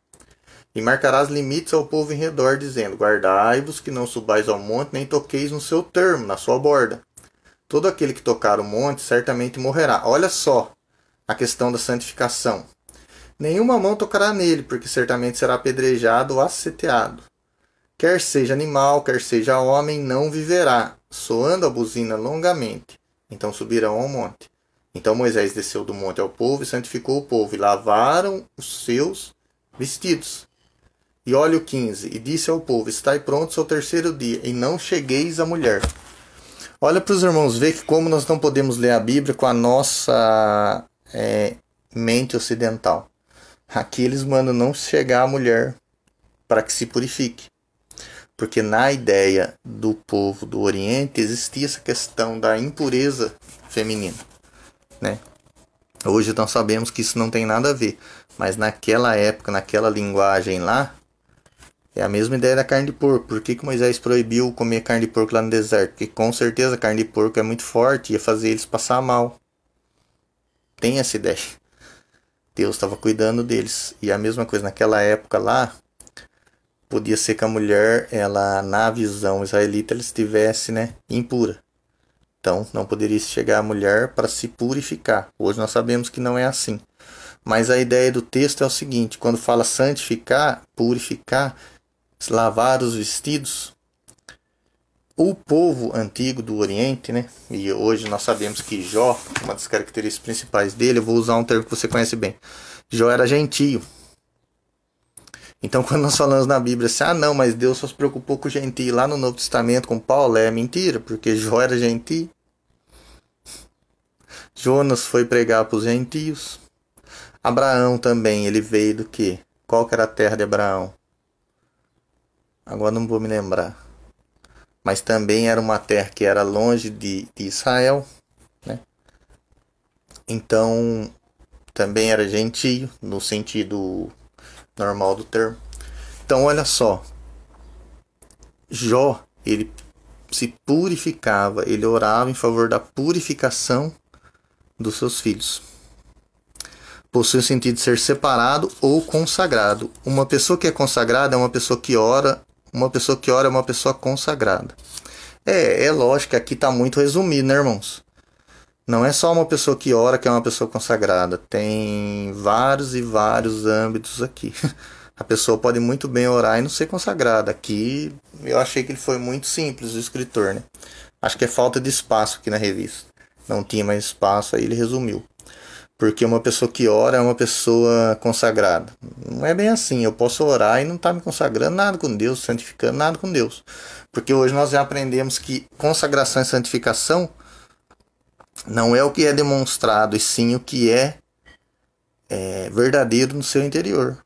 E marcarás limites ao povo em redor, dizendo: guardai-vos que não subais ao monte, nem toqueis no seu termo, na sua borda. Todo aquele que tocar o monte certamente morrerá. Olha só a questão da santificação. Nenhuma mão tocará nele, porque certamente será apedrejado ou asseteado. Quer seja animal, quer seja homem, não viverá, soando a buzina longamente. Então subirão ao monte. Então Moisés desceu do monte ao povo e santificou o povo, e lavaram os seus vestidos. E olha o 15, e disse ao povo: estai prontos ao terceiro dia, e não chegueis à mulher. Olha para os irmãos ver que como nós não podemos ler a Bíblia com a nossa mente ocidental. Aqui eles mandam não chegar à mulher para que se purifique. Porque na ideia do povo do Oriente existia essa questão da impureza feminina, né? Hoje nós sabemos que isso não tem nada a ver. Mas naquela época, naquela linguagem lá, é a mesma ideia da carne de porco. Por que Moisés proibiu comer carne de porco lá no deserto? Porque com certeza a carne de porco é muito forte, ia fazer eles passar mal. Tem essa ideia. Deus estava cuidando deles. E a mesma coisa naquela época lá, podia ser que a mulher, ela na visão israelita, ela estivesse, né, impura. Então não poderia chegar a mulher para se purificar. Hoje nós sabemos que não é assim. Mas a ideia do texto é o seguinte: quando fala santificar, purificar, lavar os vestidos, o povo antigo do Oriente, né? E hoje nós sabemos que Jó, uma das características principais dele, eu vou usar um termo que você conhece bem. Jó era gentio. Então quando nós falamos na Bíblia assim, não, mas Deus só se preocupou com o gentio lá no Novo Testamento com Paulo, é mentira, porque Jó era gentio. Jonas foi pregar para os gentios. Abraão também, ele veio do quê? Qual que era a terra de Abraão? Agora não vou me lembrar. Mas também era uma terra que era longe de Israel, né? Então também era gentio, no sentido normal do termo. Então olha só, Jó, ele se purificava, ele orava em favor da purificação dos seus filhos. Possui o sentido de ser separado ou consagrado. Uma pessoa que é consagrada é uma pessoa que ora. Uma pessoa que ora é uma pessoa consagrada. É lógico que aqui está muito resumido, né, irmãos? Não é só uma pessoa que ora que é uma pessoa consagrada. Tem vários e vários âmbitos aqui. A pessoa pode muito bem orar e não ser consagrada. Aqui eu achei que ele foi muito simples, o escritor, né? Acho que é falta de espaço aqui na revista. Não tinha mais espaço, aí ele resumiu. Porque uma pessoa que ora é uma pessoa consagrada. Não é bem assim. Eu posso orar e não estar me consagrando nada com Deus, santificando nada com Deus. Porque hoje nós já aprendemos que consagração e santificação não é o que é demonstrado, e sim o que é verdadeiro no seu interior.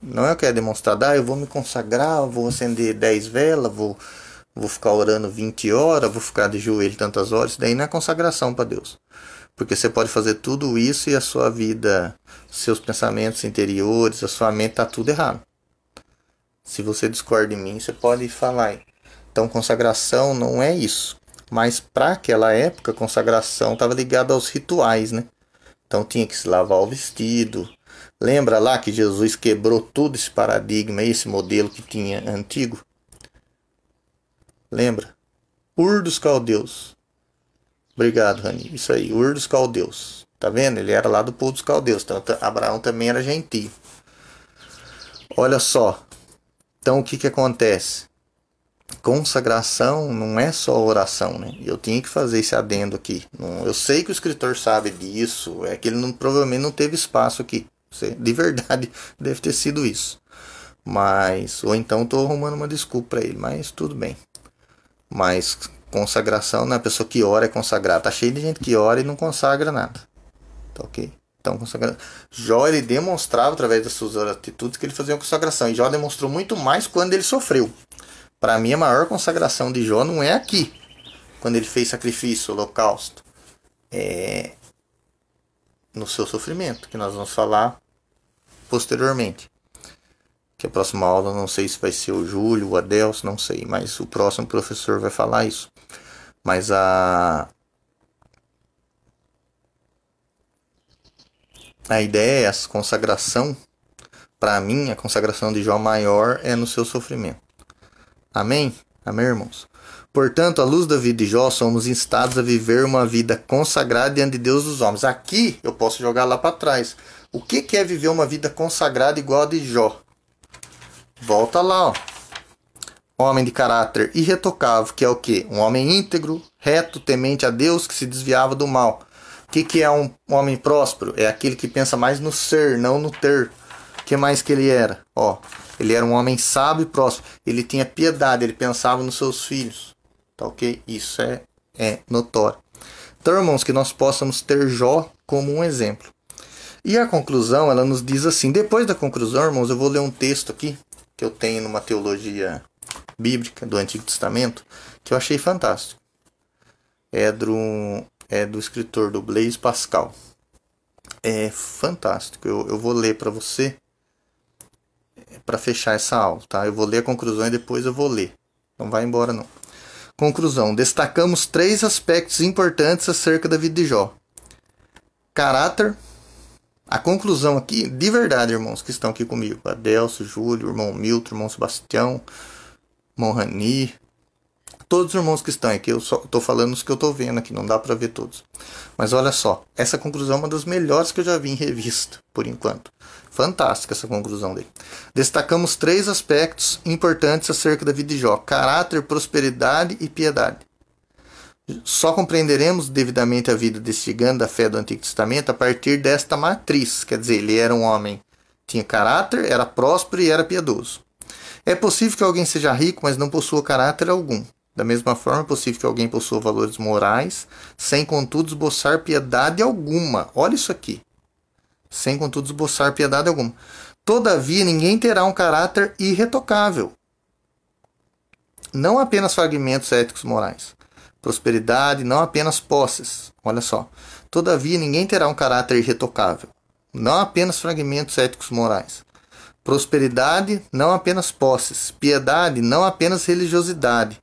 Não é o que é demonstrado. Eu vou me consagrar, vou acender 10 velas, vou ficar orando 20 horas, vou ficar de joelho tantas horas. Isso daí não é consagração para Deus. Porque você pode fazer tudo isso e a sua vida, seus pensamentos interiores, a sua mente está tudo errado. Se você discorda de mim, você pode falar. Então consagração não é isso. Mas para aquela época, consagração estava ligada aos rituais, né? Então tinha que se lavar o vestido. Lembra lá que Jesus quebrou todo esse paradigma, esse modelo que tinha antigo? Lembra? Ur dos Caldeus. Obrigado, Rani. Isso aí, Ur dos Caldeus. Tá vendo? Ele era lá do povo dos caldeus. Então, Abraão também era gentio. Olha só. Então, o que acontece? Consagração não é só oração, né? Eu tinha que fazer esse adendo aqui. Eu sei que o escritor sabe disso. É que ele provavelmente não teve espaço aqui. De verdade, deve ter sido isso. Mas, ou então estou arrumando uma desculpa para ele. Mas tudo bem. Mas consagração, né? A pessoa que ora é consagrada. Tá cheio de gente que ora e não consagra nada. Tá ok? Então, consagração. Jó, ele demonstrava através das suas atitudes que ele fazia uma consagração. E Jó demonstrou muito mais quando ele sofreu. Para mim, a maior consagração de Jó não é aqui, quando ele fez sacrifício, holocausto. É no seu sofrimento, que nós vamos falar posteriormente. Que a próxima aula, não sei se vai ser o Júlio, o Adelso, não sei. Mas o próximo professor vai falar isso. Mas a ideia é essa, consagração. Para mim, a consagração de Jó maior é no seu sofrimento. Amém? Amém, irmãos? Portanto, à luz da vida de Jó, somos instados a viver uma vida consagrada diante de Deus dos homens. Aqui, eu posso jogar lá para trás. O que é viver uma vida consagrada igual a de Jó? Volta lá, ó. Homem de caráter irretocável, que é o quê? Um homem íntegro, reto, temente a Deus, que se desviava do mal. O que é um homem próspero? É aquele que pensa mais no ser, não no ter. O que mais que ele era? Ó, ele era um homem sábio e próspero. Ele tinha piedade, ele pensava nos seus filhos. Tá ok? Isso é notório. Então, irmãos, que nós possamos ter Jó como um exemplo. E a conclusão, ela nos diz assim. Depois da conclusão, irmãos, eu vou ler um texto aqui, que eu tenho numa teologia bíblica do Antigo Testamento, que eu achei fantástico. É do escritor do Blaise Pascal. É fantástico. Eu vou ler para você, para fechar essa aula, tá? Eu vou ler a conclusão e depois eu vou ler. Não vai embora, não. Conclusão. Destacamos 3 aspectos importantes acerca da vida de Jó. Caráter. A conclusão aqui, de verdade, irmãos, que estão aqui comigo. Adelso, Júlio, irmão Milton, irmão Sebastião, irmão Rani. Todos os irmãos que estão aqui, eu só estou falando os que eu estou vendo aqui, não dá para ver todos. Mas olha só, essa conclusão é uma das melhores que eu já vi em revista, por enquanto. Fantástica essa conclusão dele. Destacamos 3 aspectos importantes acerca da vida de Jó: caráter, prosperidade e piedade. Só compreenderemos devidamente a vida desse gigante da fé do Antigo Testamento a partir desta matriz. Quer dizer, ele era um homem, tinha caráter, era próspero e era piedoso. É possível que alguém seja rico, mas não possua caráter algum. Da mesma forma, é possível que alguém possua valores morais, sem contudo esboçar piedade alguma. Olha isso aqui. Sem contudo esboçar piedade alguma. Todavia, ninguém terá um caráter irretocável. Não apenas fragmentos éticos morais. Prosperidade, não apenas posses. Olha só. Todavia, ninguém terá um caráter irretocável. Não apenas fragmentos éticos morais. Prosperidade, não apenas posses. Piedade, não apenas religiosidade.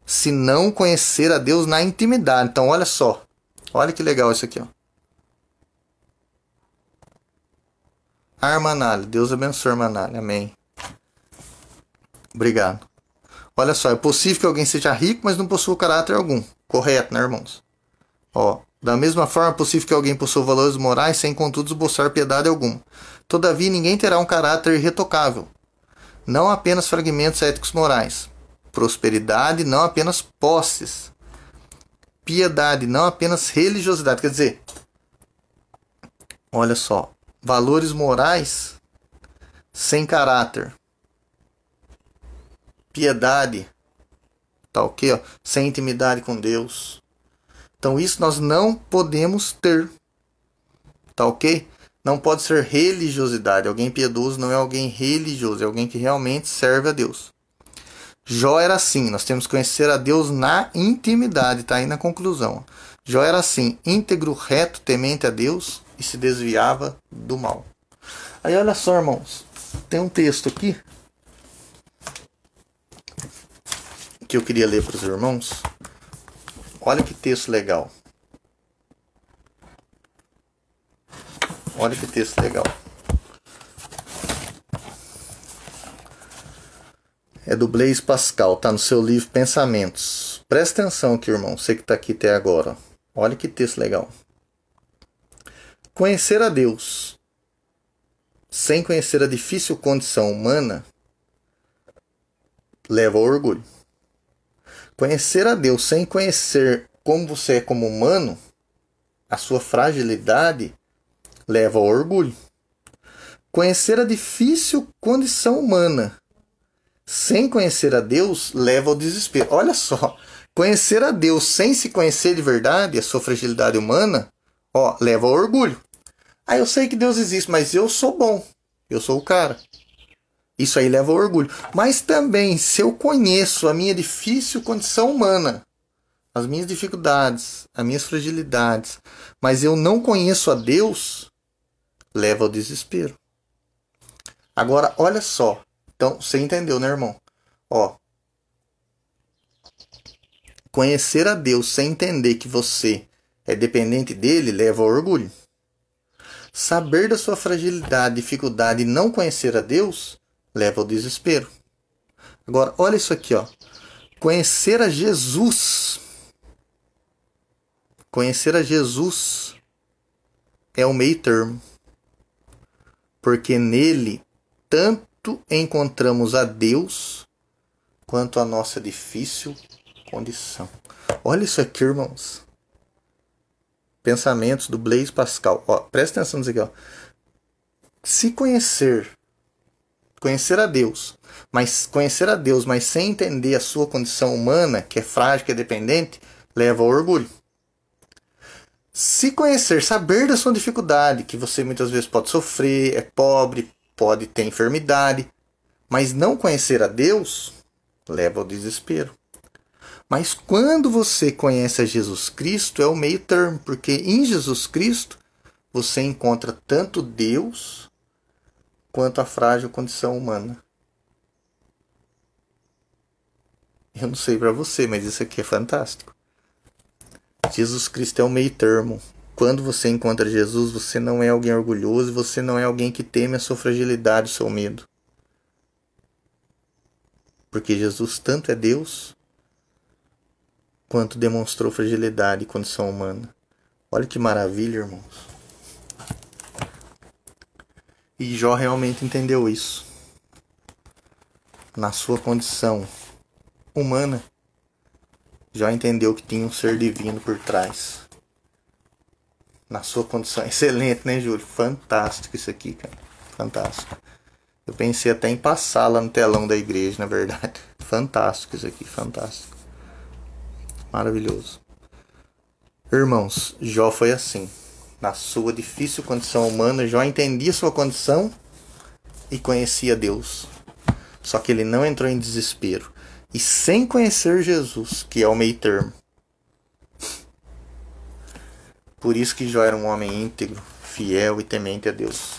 Se não conhecer a Deus na intimidade. Então, olha só. Olha que legal isso aqui, ó. Armanalho. Deus abençoe, Armanalho. Amém. Obrigado. Olha só. É possível que alguém seja rico, mas não possua caráter algum. Correto, né, irmãos? Ó. Da mesma forma, é possível que alguém possua valores morais, sem contudo esboçar piedade alguma. Todavia, ninguém terá um caráter irretocável. Não apenas fragmentos éticos morais. Prosperidade, não apenas posses. Piedade, não apenas religiosidade. Quer dizer, olha só, valores morais sem caráter. Piedade, tá ok? Ó, sem intimidade com Deus. Então isso nós não podemos ter, tá ok? Não pode ser religiosidade. Alguém piedoso não é alguém religioso, é alguém que realmente serve a Deus. Jó era assim, nós temos que conhecer a Deus na intimidade, tá aí na conclusão. Jó era assim, íntegro, reto, temente a Deus e se desviava do mal. Aí olha só, irmãos, tem um texto aqui que eu queria ler para os irmãos. Olha que texto legal. Olha que texto legal. É do Blaise Pascal, tá no seu livro Pensamentos. Presta atenção aqui, irmão, você que está aqui até agora. Olha que texto legal. Conhecer a Deus sem conhecer a difícil condição humana leva ao orgulho. Conhecer a Deus sem conhecer como você é como humano, a sua fragilidade, leva ao orgulho. Conhecer a difícil condição humana sem conhecer a Deus leva ao desespero. Olha só, conhecer a Deus sem se conhecer de verdade, a sua fragilidade humana, leva ao orgulho. Eu sei que Deus existe, mas eu sou bom, eu sou o cara. Isso aí leva ao orgulho. Mas também, se eu conheço a minha difícil condição humana, as minhas dificuldades, as minhas fragilidades, mas eu não conheço a Deus, leva ao desespero. Agora, olha só. Então, você entendeu, né, irmão? Conhecer a Deus sem entender que você é dependente dele, leva ao orgulho. Saber da sua fragilidade, dificuldade e não conhecer a Deus, leva ao desespero. Agora, olha isso aqui, Conhecer a Jesus. Conhecer a Jesus é o meio termo. Porque nele, tanto encontramos a Deus, quanto a nossa difícil condição. Olha isso aqui, irmãos. Pensamentos do Blaise Pascal. Presta atenção nisso aqui. Se conhecer a Deus, mas sem entender a sua condição humana, que é frágil, que é dependente, leva ao orgulho. Se conhecer, saber da sua dificuldade, que você muitas vezes pode sofrer, é pobre, pode ter enfermidade, mas não conhecer a Deus, leva ao desespero. Mas quando você conhece a Jesus Cristo, é o meio termo, porque em Jesus Cristo você encontra tanto Deus quanto a frágil condição humana. Eu não sei para você, mas isso aqui é fantástico. Jesus Cristo é o meio termo. Quando você encontra Jesus, você não é alguém orgulhoso, você não é alguém que teme a sua fragilidade, o seu medo. Porque Jesus tanto é Deus, quanto demonstrou fragilidade e condição humana. Olha que maravilha, irmãos. E Jó realmente entendeu isso. Na sua condição humana, Jó entendeu que tinha um ser divino por trás. Na sua condição. Excelente, né, Júlio? Fantástico isso aqui, cara. Fantástico. Eu pensei até em passar lá no telão da igreja, na verdade. Fantástico isso aqui, fantástico. Maravilhoso. Irmãos, Jó foi assim. Na sua difícil condição humana, Jó entendia sua condição e conhecia Deus. Só que ele não entrou em desespero. E sem conhecer Jesus, que é o meio termo. Por isso que Jó era um homem íntegro, fiel e temente a Deus.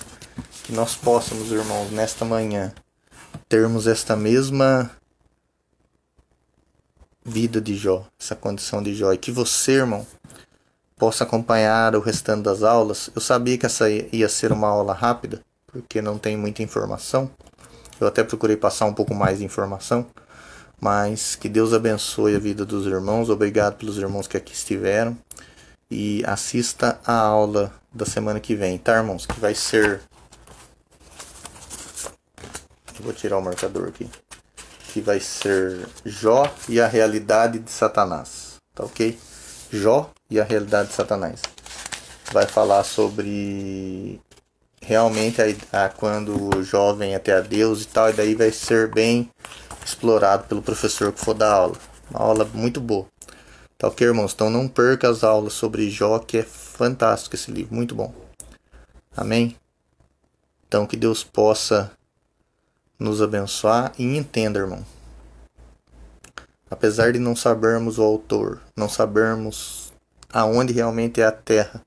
Que nós possamos, irmãos, nesta manhã, termos esta mesma vida de Jó, essa condição de Jó. E que você, irmão, possa acompanhar o restante das aulas. Eu sabia que essa ia ser uma aula rápida, porque não tem muita informação. Eu até procurei passar um pouco mais de informação. Mas que Deus abençoe a vida dos irmãos. Obrigado pelos irmãos que aqui estiveram. E assista a aula da semana que vem, tá, irmãos? Que vai ser... Eu vou tirar o marcador aqui. Que vai ser Jó e a realidade de Satanás. Tá ok? Jó e a realidade de Satanás. Vai falar sobre... realmente quando o Jó vem até a Deus e tal. E daí vai ser bem explorado pelo professor que for dar aula. Uma aula muito boa. Tá ok, irmãos? Então não perca as aulas sobre Jó, que é fantástico esse livro, muito bom. Amém? Então que Deus possa nos abençoar e entenda, irmão. Apesar de não sabermos o autor, não sabermos aonde realmente é a terra,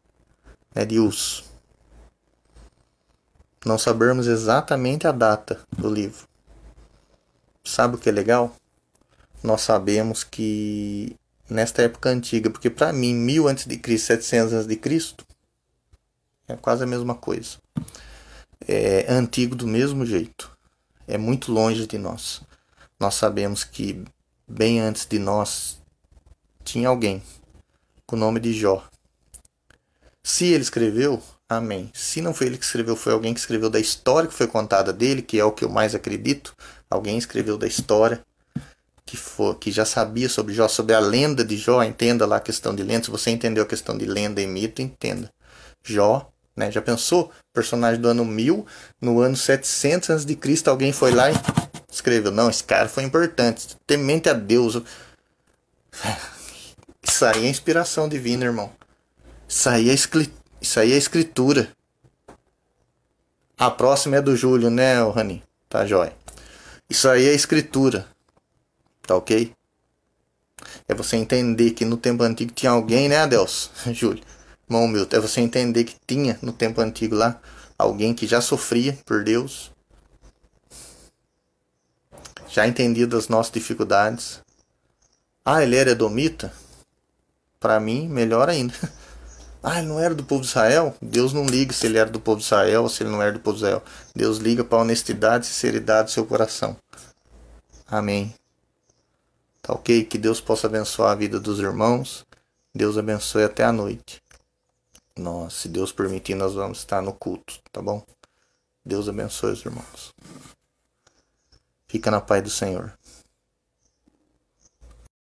de Uz, não sabermos exatamente a data do livro. Sabe o que é legal? Nós sabemos que nesta época antiga, porque para mim 1000 a.C., 700 a.C. é quase a mesma coisa. É antigo do mesmo jeito. É muito longe de nós. Nós sabemos que bem antes de nós tinha alguém com o nome de Jó. Se ele escreveu, amém. Se não foi ele que escreveu, foi alguém que escreveu da história que foi contada dele, que é o que eu mais acredito. Alguém escreveu da história que já sabia sobre Jó, sobre a lenda de Jó. Entenda lá a questão de lenda. Se você entendeu a questão de lenda e mito, entenda. Jó, né? Já pensou? Personagem do ano 1000, no ano 700 a.C., alguém foi lá e escreveu. Não, esse cara foi importante. Temente a Deus. Isso aí é inspiração divina, irmão. Isso aí é escritura. A próxima é do Júlio, né, Rani? Tá jóia. Isso aí é escritura. Tá ok? É você entender que no tempo antigo tinha alguém, né, Adelso? Júlio. Irmão meu, é você entender que tinha no tempo antigo lá alguém que já sofria por Deus. Já entendia das nossas dificuldades. Ah, ele era edomita? Para mim, melhor ainda. Ah, ele não era do povo de Israel? Deus não liga se ele era do povo de Israel ou se ele não era do povo de Israel. Deus liga para a honestidade e sinceridade do seu coração. Amém. Tá ok? Que Deus possa abençoar a vida dos irmãos. Deus abençoe até a noite. Nós, se Deus permitir, nós vamos estar no culto, tá bom? Deus abençoe os irmãos. Fica na paz do Senhor.